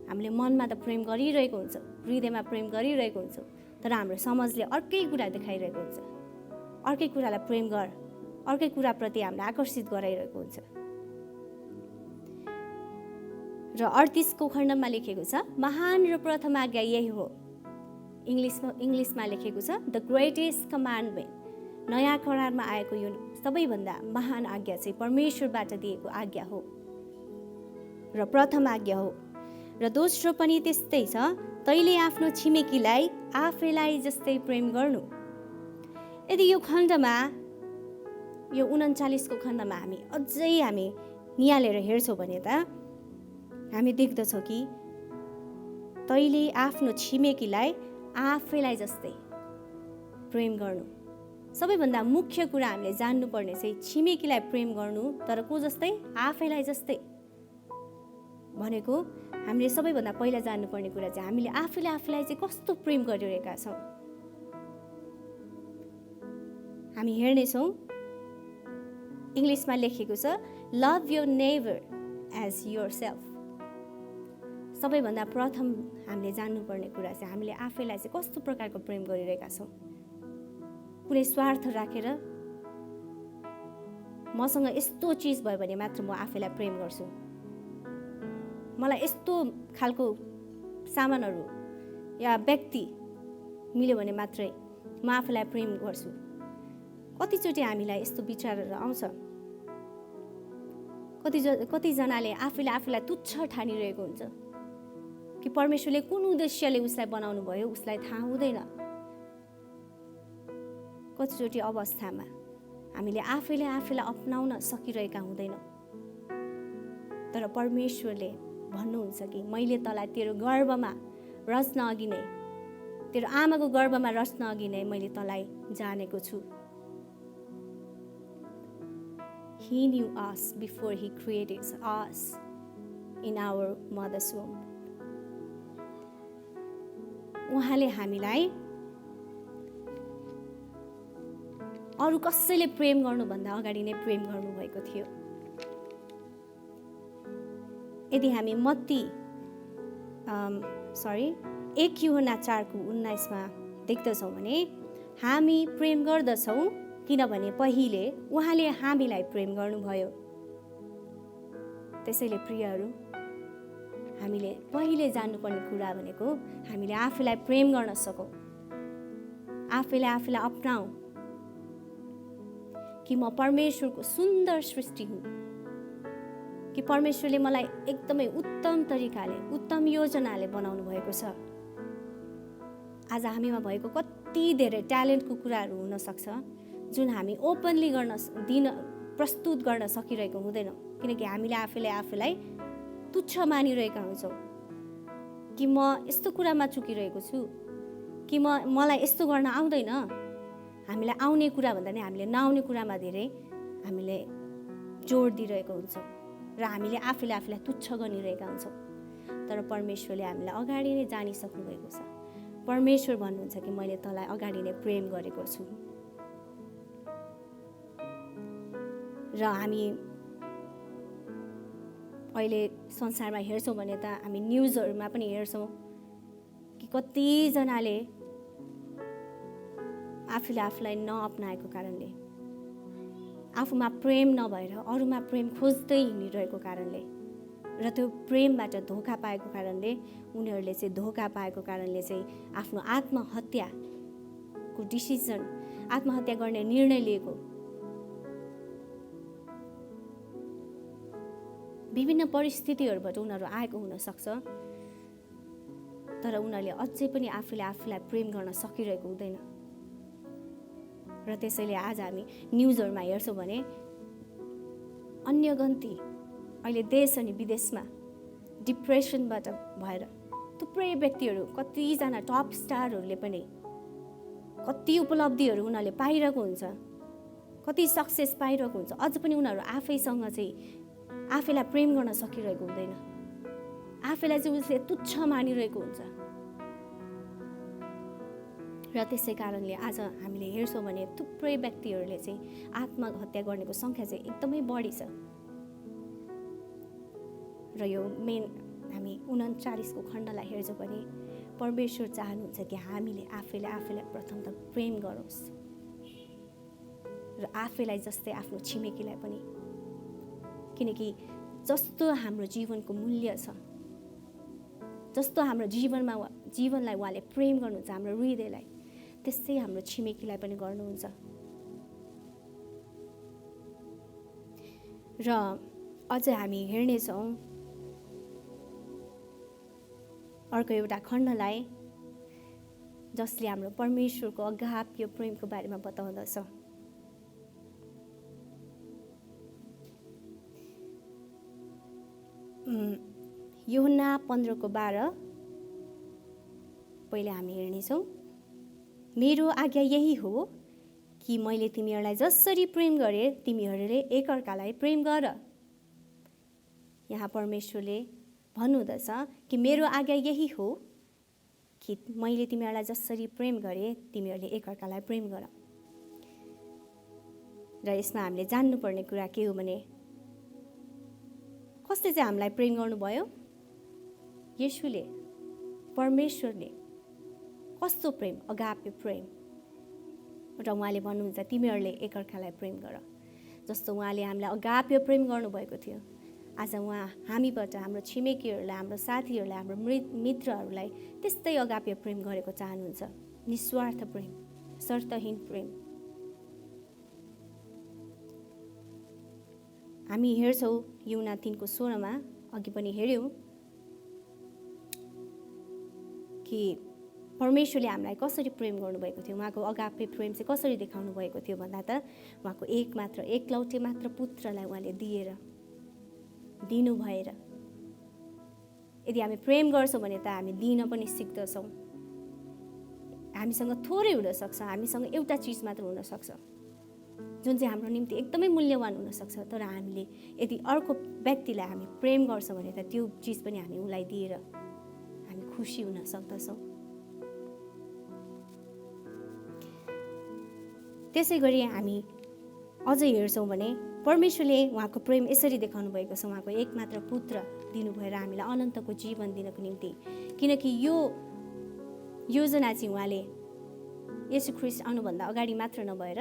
[SPEAKER 3] हामीले मनमा त प्रेम गरिरहेको हुन्छ, हृदयमा प्रेम गरिरहेको हुन्छ, तर हाम्रो समाजले अर्कै कुरा देखाइरहेको हुन्छ, अर्कै कुरालाई प्रेम गर, अर्कै कुराप्रति हामीलाई आकर्षित गराइरहेको हुन्छ। र 38 को खण्डमा लेखेको छ, महान र प्रथम आज्ञा यही हो। इङ्ग्लिसमा लेखेको छ, द ग्रेटेस्ट कमान्डमेन्ट। नयाँ करारमा आएको यो सबैभन्दा महान आज्ञा चाहिँ परमेश्वरबाट दिएको आज्ञा हो र प्रथम आज्ञा हो। र दोस्रो पनि त्यस्तै छ, तैँले आफ्नो छिमेकीलाई आफैलाई जस्तै प्रेम गर्नु। यदि यो खण्डमा, यो 39 को खण्डमा हामी निहालेर हेर्छौँ भने त हामी देख्दछौँ कि तैँले आफ्नो छिमेकीलाई आफैलाई जस्तै प्रेम गर्नु। सबैभन्दा मुख्य कुरा हामीले जान्नुपर्ने चाहिँ छिमेकीलाई प्रेम गर्नु, तर को जस्तै? आफैलाई जस्तै भनेको हामीले सबैभन्दा पहिला जान्नुपर्ने कुरा चाहिँ हामीले आफैलाई चाहिँ कस्तो प्रेम गरिरहेका छौँ। हामी हेर्नेछौँ, इङ्ग्लिसमा लेखेको छ, love your neighbour as yourself. सबैभन्दा प्रथम हामीले जान्नुपर्ने कुरा चाहिँ हामीले आफैलाई चाहिँ कस्तो प्रकारको प्रेम गरिरहेका छौँ। कुनै स्वार्थ राखेर मसँग यस्तो चिज भयो भने मात्र म आफैलाई प्रेम गर्छु, मलाई यस्तो खालको सामानहरू या व्यक्ति मिल्यो भने मात्रै म आफैलाई प्रेम गर्छु। कतिचोटि हामीलाई यस्तो विचारहरू आउँछ। कतिजनाले आफैलाई तुच्छ ठानिरहेको हुन्छ कि परमेश्वरले कुन उद्देश्यले उसलाई बनाउनु भयो उसलाई थाहा हुँदैन। कतिचोटि अवस्थामा हामीले आफैलाई अपनाउन सकिरहेका हुँदैनौँ, तर परमेश्वरले भन्नुहुन्छ कि मैले तँलाई तेरो गर्भमा रच्न अघि नै, तेरो आमाको गर्भमा रच्न अघि नै मैले तँलाई जानेको छु। He knew us before he created us in our mother's womb. उहाँले हामीलाई अरू कसैले प्रेम गर्नुभन्दा अगाडि नै प्रेम गर्नुभएको थियो। यदि हामी मत्ती 1 यूहन्ना 4:19 देख्दछौँ भने हामी प्रेम गर्दछौँ किनभने पहिले उहाँले हामीलाई प्रेम गर्नुभयो। त्यसैले प्रियहरू, हामीले पहिले जान्नुपर्ने कुरा भनेको हामीले आफैलाई प्रेम गर्न सकौँ, आफैलाई अपनाऊ कि म परमेश्वरको सुन्दर सृष्टि हुँ, कि परमेश्वरले मलाई एकदमै उत्तम तरिकाले, उत्तम योजनाले बनाउनु भएको छ। आज हामीमा भएको कति धेरै ट्यालेन्टको कुराहरू हुनसक्छ जुन हामी ओपनली प्रस्तुत गर्न सकिरहेको हुँदैनौँ, किनकि हामीले आफैलाई तुच्छ मानिरहेका हुन्छौँ कि म यस्तो कुरामा चुकिरहेको छु, कि मलाई यस्तो गर्न आउँदैन। हामीलाई आउने कुरा भन्दा नि हामीले नआउने कुरामा धेरै हामीले जोड दिइरहेको हुन्छौँ र हामीले आफैलाई तुच्छ गरिरहेका हुन्छौँ। तर परमेश्वरले हामीलाई अगाडि नै जानिसक्नु भएको छ। परमेश्वर भन्नुहुन्छ कि मैले तँलाई अगाडि नै प्रेम गरेको छु। र हामी अहिले संसारमा हेर्छौँ भने त हामी न्युजहरूमा पनि हेर्छौँ कि कतिजनाले आफूलाई नअपनाएको कारणले, आफूमा प्रेम नभएर अरूमा प्रेम खोज्दै हिँडिरहेको कारणले र त्यो प्रेमबाट धोका पाएको कारणले उनीहरूले चाहिँ धोका पाएको कारणले चाहिँ आफ्नो आत्महत्याको डिसिजन, आत्महत्या गर्ने निर्णय लिएको। विभिन्न परिस्थितिहरूबाट उनीहरू आएको हुनसक्छ, तर उनीहरूले अझै पनि आफूलाई प्रेम गर्न सकिरहेको हुँदैन। र त्यसैले आज हामी न्युजहरूमा हेर्छौँ भने अन्य गन्ती अहिले देश अनि विदेशमा डिप्रेसनबाट भएर थुप्रै व्यक्तिहरू, कतिजना टप स्टारहरूले पनि कति उपलब्धिहरू उनीहरूले पाइरहेको हुन्छ, कति सक्सेस पाइरहेको हुन्छ, अझ पनि उनीहरू आफैसँग चाहिँ आफैलाई प्रेम गर्न सकिरहेको हुँदैन, आफैलाई चाहिँ उसले तुच्छ मानिरहेको हुन्छ। र त्यसै कारणले आज हामीले हेर्छौँ भने थुप्रै व्यक्तिहरूले चाहिँ आत्महत्या गर्नेको सङ्ख्या चाहिँ एकदमै बढी छ। र यो मेन हामी 39को खण्डलाई हेर्छौँ भने परमेश्वर चाहनुहुन्छ कि हामीले आफैलाई प्रथम त प्रेम गरोस् र आफैलाई जस्तै आफ्नो छिमेकीलाई पनि, किनकि जस्तो हाम्रो जीवनको मूल्य छ, जस्तो हाम्रो जीवनलाई उहाँले प्रेम गर्नुहुन्छ, हाम्रो हृदयलाई, त्यस्तै हाम्रो छिमेकीलाई पनि गर्नुहुन्छ। र अझ हामी हेर्नेछौँ अर्को एउटा खण्डलाई जसले हाम्रो परमेश्वरको अगाप्य प्रेमको बारेमा बताउँदछ। यूहन्ना 15:12 पहिले हामी हेर्नेछौँ। मेरो आज्ञा यही हो कि मैले तिमीहरूलाई जसरी प्रेम गरेँ तिमीहरूले एकअर्कालाई प्रेम गर। यहाँ परमेश्वरले भन्नुहुँदछ कि मेरो आज्ञा यही हो कि मैले तिमीहरूलाई जसरी प्रेम गरेँ तिमीहरूले एकअर्कालाई प्रेम गर। र यसमा हामीले जान्नुपर्ने कुरा के हो भने कसले चाहिँ हामीलाई प्रेम गर्नुभयो? येशूले, परमेश्वरले। कस्तो प्रेम? अगाप्य प्रेम। र उहाँले भन्नुहुन्छ तिमीहरूले एकअर्कालाई प्रेम गर। जस्तो उहाँले हामीलाई अगाप्य प्रेम गर्नुभएको थियो, आज उहाँ हामीबाट हाम्रो छिमेकीहरूलाई, हाम्रो साथीहरूलाई, हाम्रो मित्रहरूलाई त्यस्तै अगाप्य प्रेम गरेको चाहनुहुन्छ। निस्वार्थ प्रेम, शर्तहीन प्रेम। हामी हेर्छौँ यूहन्ना 3:16 अघि पनि हेऱ्यौँ कि परमेश्वरले हामीलाई कसरी प्रेम गर्नुभएको थियो, उहाँको अगाप्य प्रेम चाहिँ कसरी देखाउनु भएको थियो भन्दा त उहाँको एकलौटे मात्र पुत्रलाई उहाँले दिनु भएर। यदि हामी प्रेम गर्छौँ भने त हामी दिन पनि सिक्दछौँ। हामीसँग थोरै हुनसक्छ, हामीसँग एउटा चिज मात्र हुनसक्छ जुन चाहिँ हाम्रो निम्ति एकदमै मूल्यवान हुनसक्छ, तर हामीले यदि अर्को व्यक्तिलाई हामी प्रेम गर्छौँ भने त त्यो चिज पनि हामी उसलाई दिएर हामी खुसी हुन सक्दछौँ। त्यसै गरी हामी अझै हेर्छौँ भने परमेश्वरले उहाँको प्रेम यसरी देखाउनु भएको छ, उहाँको एकमात्र पुत्र दिनु भएर हामीलाई अनन्तको जीवन दिनको निम्ति। किनकि यो योजना चाहिँ उहाँले येशू ख्रीष्ट आउनुभन्दा अगाडि मात्र नभएर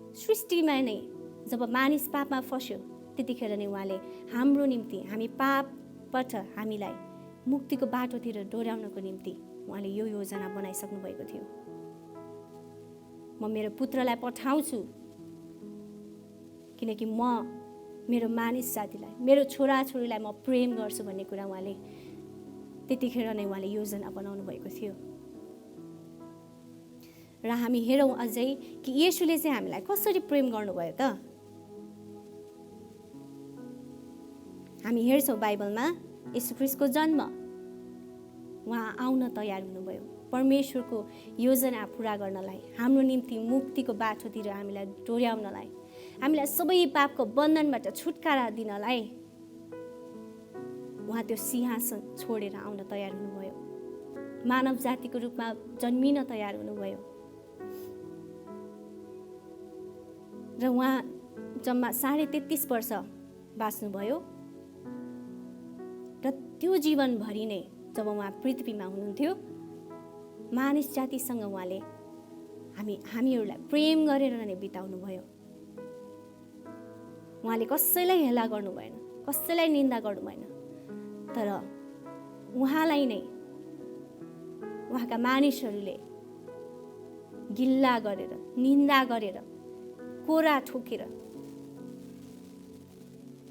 [SPEAKER 3] सृष्टिमा नै जब मानिस पापमा फस्यो त्यतिखेर नै उहाँले हाम्रो निम्ति, हामी पापबाट हामीलाई मुक्तिको बाटोतिर डोर्याउनको निम्ति उहाँले यो योजना बनाइसक्नु भएको थियो। म मेरो पुत्रलाई पठाउँछु किनकि म मेरो मानिस जातिलाई, मेरो छोराछोरीलाई म प्रेम गर्छु भन्ने कुरा उहाँले त्यतिखेर नै उहाँले योजना बनाउनु भएको थियो। र हामी हेरौँ अझै कि येशूले चाहिँ हामीलाई कसरी प्रेम गर्नुभयो त। हामी हेर्छौँ बाइबलमा येशू ख्रीष्टको जन्म, उहाँ आउन तयार हुनुभयो परमेश्वरको योजना पुरा गर्नलाई, हाम्रो निम्ति मुक्तिको बाटोतिर हामीलाई डोर्याउनलाई, हामीलाई सबै पापको बन्धनबाट छुटकारा दिनलाई उहाँ त्यो सिंहासन छोडेर आउन तयार हुनुभयो, मानव जातिको रूपमा जन्मिन तयार हुनुभयो। र उहाँ जम्मा 33.5 वर्ष बाँच्नुभयो र त्यो जीवनभरि नै जब उहाँ पृथ्वीमा हुनुहुन्थ्यो मानिस जातिसँग उहाँले हामीहरूलाई प्रेम गरेर नै बिताउनु भयो। उहाँले कसैलाई हेला गर्नु भएन, कसैलाई निन्दा गर्नु भएन, तर उहाँलाई नै उहाँका मानिसहरूले गिल्ला गरेर, निन्दा गरेर, कोरा ठोकेर,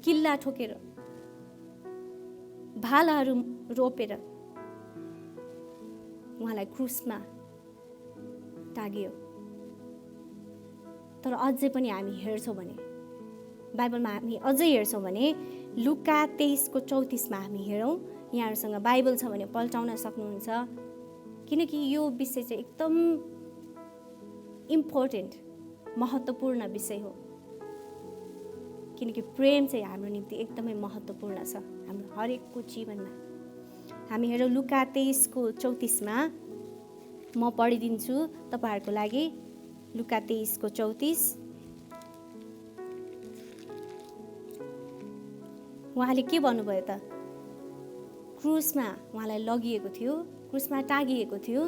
[SPEAKER 3] किल्ला ठोकेर, भालाहरू रोपेर उहाँलाई क्रुसमा टाँगियो। तर अझै पनि हामी हेर्छौँ भने बाइबलमा हामी अझै हेर्छौँ भने लुका 23:34 हामी हेरौँ। यहाँहरूसँग बाइबल छ भने पल्टाउन सक्नुहुन्छ, किनकि यो विषय चाहिँ एकदम इम्पोर्टेन्ट, महत्त्वपूर्ण विषय हो। किनकि प्रेम चाहिँ हाम्रो निम्ति एकदमै महत्त्वपूर्ण छ हाम्रो हरेकको जीवनमा। हामी हेरौँ लुका 23:34 म पढिदिन्छु तपाईँहरूको लागि। लुका 23:34 उहाँले के भन्नुभयो त? क्रुसमा उहाँलाई लगिएको थियो, क्रुसमा टाँगिएको थियो।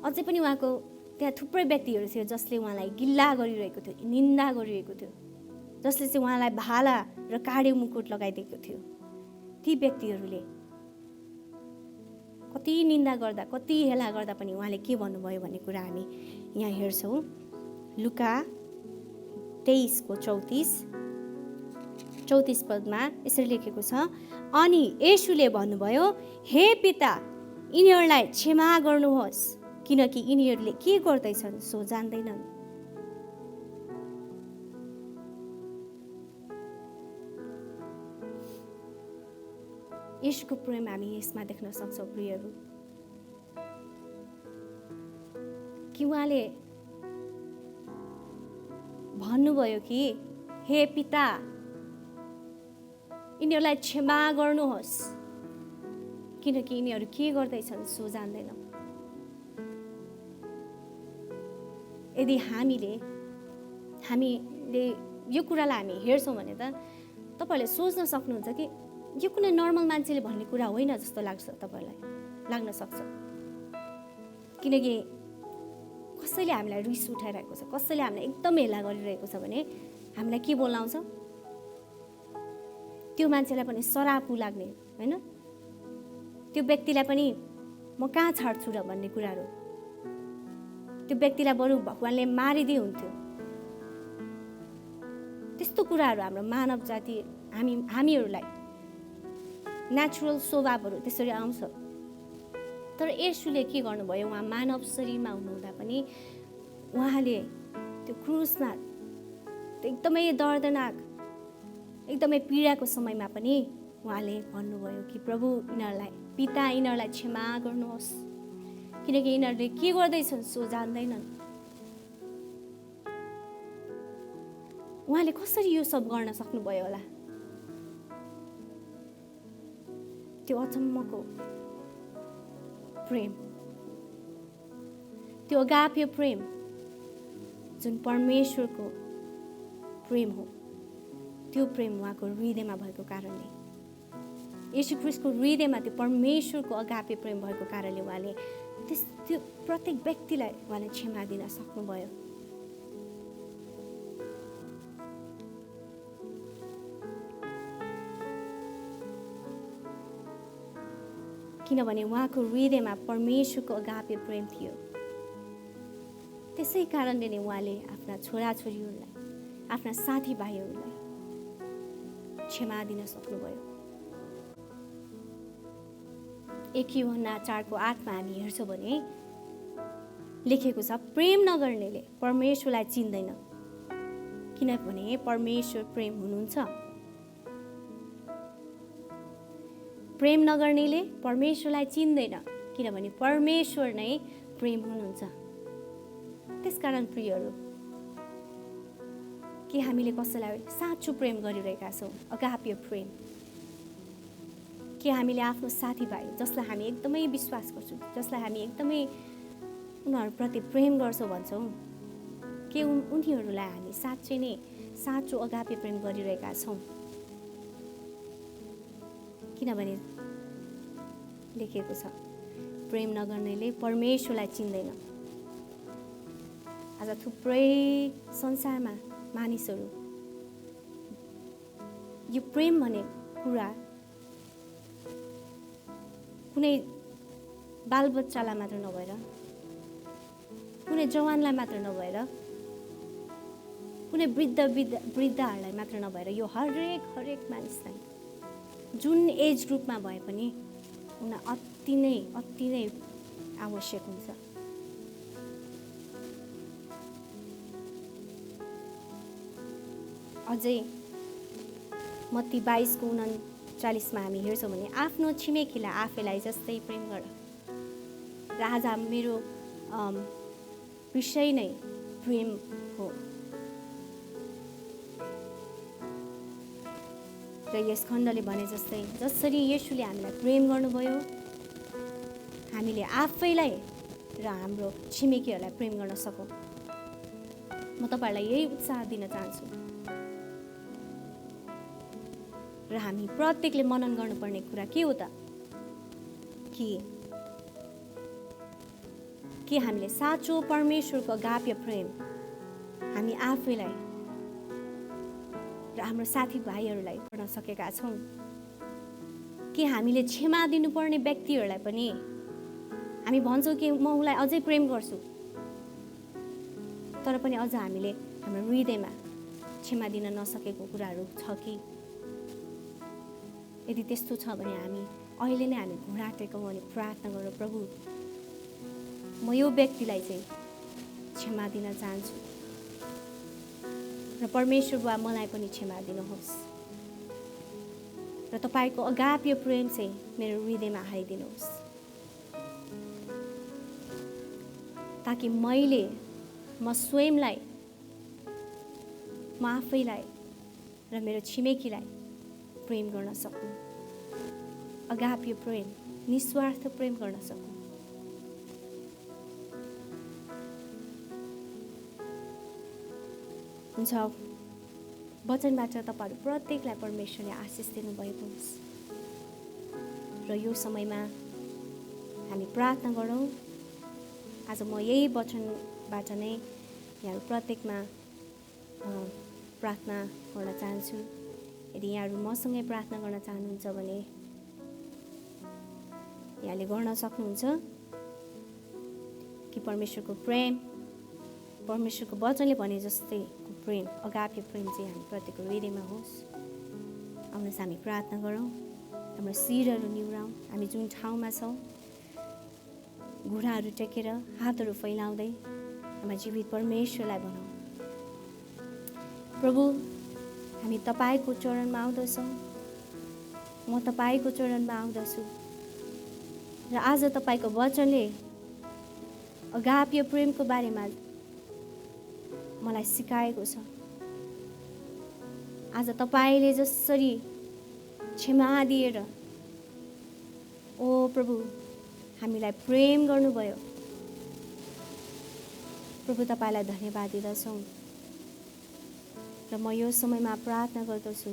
[SPEAKER 3] अझै पनि उहाँको त्यहाँ थुप्रै व्यक्तिहरू थियो जसले उहाँलाई गिल्ला गरिरहेको थियो, निन्दा गरिरहेको थियो, जसले चाहिँ उहाँलाई भाला र काँडे मुकुट लगाइदिएको थियो। ती व्यक्तिहरूले कति निन्दा गर्दा, कति हेला गर्दा पनि उहाँले के भन्नुभयो भन्ने कुरा हामी यहाँ हेर्छौँ। लुका 23:34 पदमा यसरी लेखेको छ, अनि येशूले भन्नुभयो, हे पिता, यिनीहरूलाई क्षमा गर्नुहोस्, किनकि यिनीहरूले के गर्दैछन् सो जान्दैनन्। येशूको प्रेम हामी यसमा देख्न सक्छौँ प्रियहरू, कि उहाँले भन्नुभयो कि हे पिता, यिनीहरूलाई क्षमा गर्नुहोस्, किनकि यिनीहरू के गर्दैछन् सो जान्दैनन्। यदि हामीले यो कुरालाई हामी हेर्छौँ भने त तपाईँहरूले सोच्न सक्नुहुन्छ कि यो कुनै नर्मल मान्छेले भन्ने कुरा होइन जस्तो लाग्छ, तपाईँहरूलाई लाग्न सक्छ। किनकि कसैले हामीलाई रिस उठाइरहेको छ, कसैले हामीलाई एकदम हेला गरिरहेको छ भने हामीलाई के बोल्न आउँछ? त्यो मान्छेलाई पनि सरापु लाग्ने, होइन? त्यो व्यक्तिलाई पनि म कहाँ छाड्छु र भन्ने कुराहरू, त्यो व्यक्तिलाई बरु भगवानले मारिदिए हुन्थ्यो। त्यस्तो कुराहरू हाम्रो मानव जाति हामीहरूलाई नेचुरल स्वभावहरू त्यसरी आउँछ। तर येशूले के गर्नुभयो? उहाँ मानव शरीरमा हुनुहुँदा पनि उहाँले त्यो क्रुसमा एकदमै दर्दनाक, एकदमै पीडाको समयमा पनि उहाँले भन्नुभयो कि प्रभु, यिनीहरूलाई, पिता, यिनीहरूलाई क्षमा गर्नुहोस्, किनकि यिनीहरूले के गर्दैछन् सो जान्दैनन्। उहाँले कसरी यो सब गर्न सक्नुभयो होला? त्यो अचम्मको प्रेम, त्यो अगाप्य प्रेम जुन परमेश्वरको प्रेम हो, त्यो प्रेम उहाँको हृदयमा भएको कारणले, येशू ख्रीष्टको हृदयमा त्यो परमेश्वरको अगाप्य प्रेम भएको कारणले उहाँले त्यो प्रत्येक व्यक्तिलाई उहाँले क्षमा दिन सक्नुभयो। किनभने उहाँको हृदयमा परमेश्वरको अगाप्य प्रेम थियो। त्यसै कारणले नै उहाँले आफ्ना छोराछोरीहरूलाई, आफ्ना साथीभाइहरूलाई क्षमा दिन सक्नुभयो। 1 यूहन्ना 4:8 हामी हेर्छौँ भने लेखेको छ, प्रेम नगर्नेले परमेश्वरलाई चिन्दैन, किनभने परमेश्वर प्रेम हुनुहुन्छ। प्रेम नगर्नेले परमेश्वरलाई चिन्दैन, किनभने परमेश्वर नै प्रेम हुनुहुन्छ। त्यसकारण प्रियहरू, के हामीले कसैलाई साँचो प्रेम गरिरहेका छौँ? अगाप्य प्रेम। के हामीले आफ्नो साथीभाइ जसलाई हामी एकदमै विश्वास गर्छौँ, जसलाई हामी एकदमै उनीहरूप्रति प्रेम गर्छौँ भन्छौँ, के उनीहरूलाई हामी साँच्चै नै साँचो अगाप्य प्रेम गरिरहेका छौँ? किनभने लेखेको छ, प्रेम नगर्नेले परमेश्वरलाई चिन्दैन। आज थुप्रै संसारमा मानिसहरू यो प्रेम भन्ने कुरा कुनै बालबच्चालाई मात्र नभएर, कुनै जवानलाई मात्र नभएर, कुनै वृद्धहरूलाई मात्र नभएर, यो हरेक मानिसलाई जुन एज ग्रुपमा भए पनि उनीलाई अति नै आवश्यक हुन्छ। अझै मत्ती 22:39 हामी हेर्छौँ भने, आफ्नो छिमेकीलाई आफैलाई जस्तै प्रेम गर। र आज मेरो विषय नै प्रेम हो। र यस खण्डले भने जस्तै जसरी येशूले हामीलाई प्रेम गर्नुभयो, हामीले आफैलाई र हाम्रो छिमेकीहरूलाई प्रेम गर्न सकौँ। म तपाईँहरूलाई यही उत्साह दिन चाहन्छु। र हामी प्रत्येकले मनन गर्नुपर्ने कुरा के हो त? कि हामीले साँचो परमेश्वरको अगाप्य प्रेम हामी आफैलाई र हाम्रो साथीभाइहरूलाई गर्न सकेका छौँ। कि हामीले क्षमा दिनुपर्ने व्यक्तिहरूलाई पनि हामी भन्छौँ कि म उसलाई अझै प्रेम गर्छु, तर पनि अझ हामीले हाम्रो हृदयमा क्षमा दिन नसकेको कुराहरू छ कि? यदि त्यस्तो छ भने हामी अहिले नै हामी घुँडा टेकौँ अनि प्रार्थना गरौँ, प्रभु म यो व्यक्तिलाई चाहिँ क्षमा दिन चाहन्छु र परमेश्वर बुवा मलाई पनि क्षमा दिनुहोस् र तपाईँको अगाप्य प्रेम चाहिँ मेरो हृदयमा हालिदिनुहोस्, ताकि म स्वयंलाई, म आफैलाई र मेरो छिमेकीलाई प्रेम गर्न सकूँ। अगाप्य प्रेम, निस्वार्थ प्रेम गर्न सकूँ। हुन्छ, वचनबाट तपाईँहरू प्रत्येकलाई परमेश्वरले आशिष दिनुभएको होस्। र यो समयमा हामी प्रार्थना गरौँ। आज म यही वचनबाट नै यहाँहरू प्रत्येकमा प्रार्थना गर्न चाहन्छु। यदि यहाँहरू मसँगै प्रार्थना गर्न चाहनुहुन्छ भने यहाँले गर्न सक्नुहुन्छ। कि परमेश्वरको प्रेम, परमेश्वरको वचनले भने जस्तैको प्रेम, अगाप्य प्रेम चाहिँ हामी प्रत्येकको हृदयमा होस्। आउनुहोस् हामी प्रार्थना गरौँ, हाम्रो शिरहरू निहुराउँ। हामी जुन ठाउँमा छौँ, घुँडाहरू टेकेर हातहरू फैलाउँदै हाम्रो जीवित परमेश्वरलाई भनौँ, प्रभु हामी तपाईँको चरणमा आउँदछौँ, म तपाईँको चरणमा आउँदछु र आज तपाईँको वचनले अगाप्य प्रेमको बारेमा मलाई सिकाएको छ। आज तपाईँले जसरी क्षमा दिएर ओ प्रभु हामीलाई प्रेम गर्नुभयो, प्रभु तपाईँलाई धन्यवाद दिँदछौँ। र म यो समयमा प्रार्थना गर्दछु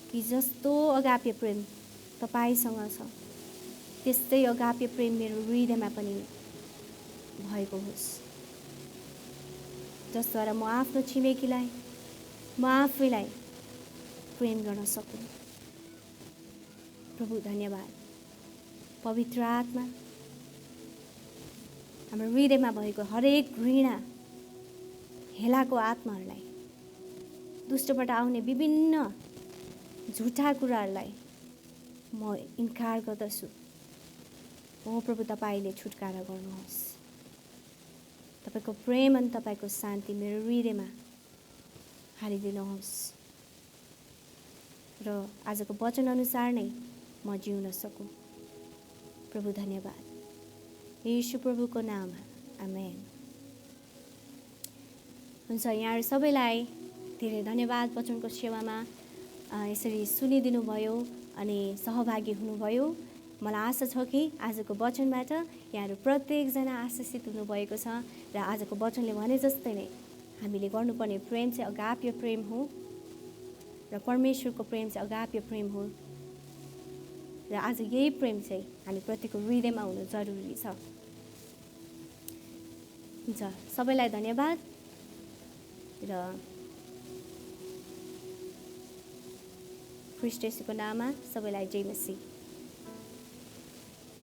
[SPEAKER 3] कि जस्तो अगाप्य प्रेम तपाईँसँग छ, त्यस्तै अगाप्य प्रेम मेरो हृदयमा पनि भएको होस्, जसद्वारा म आफ्नो छिमेकीलाई, म आफैलाई प्रेम गर्न सकूँ। प्रभु धन्यवाद। पवित्र आत्मा, हाम्रो हृदयमा भएको हरेक घृणा, हेलाको आत्माहरूलाई, दुष्टबाट आउने विभिन्न झुटा कुराहरूलाई म इन्कार गर्दछु। ओ प्रभु तपाईँले छुटकारा गर्नुहोस्। तपाईँको प्रेम अनि तपाईँको शान्ति मेरो हृदयमा हालिदिनुहोस् र आजको वचन अनुसार नै म जिउन सकूँ। प्रभु धन्यवाद। येशू प्रभुको नाममा आमेन। हुन्छ, यहाँहरू सबैलाई धेरै धन्यवाद वचनको सेवामा यसरी सुनिदिनु भयो अनि सहभागी हुनुभयो। मलाई आशा छ कि आजको वचनबाट यहाँहरू प्रत्येकजना आशिषित हुनुभएको छ र आजको वचनले भने जस्तै नै हामीले गर्नुपर्ने प्रेम चाहिँ अगाप्य प्रेम हो र परमेश्वरको प्रेम चाहिँ अगाप्य प्रेम हो र आज यही प्रेम चाहिँ हामी प्रत्येकको हृदयमा हुनु जरुरी छ। हुन्छ, सबैलाई धन्यवाद र ख्रीष्ट येशूको नाममा सबैलाई जय मसीह।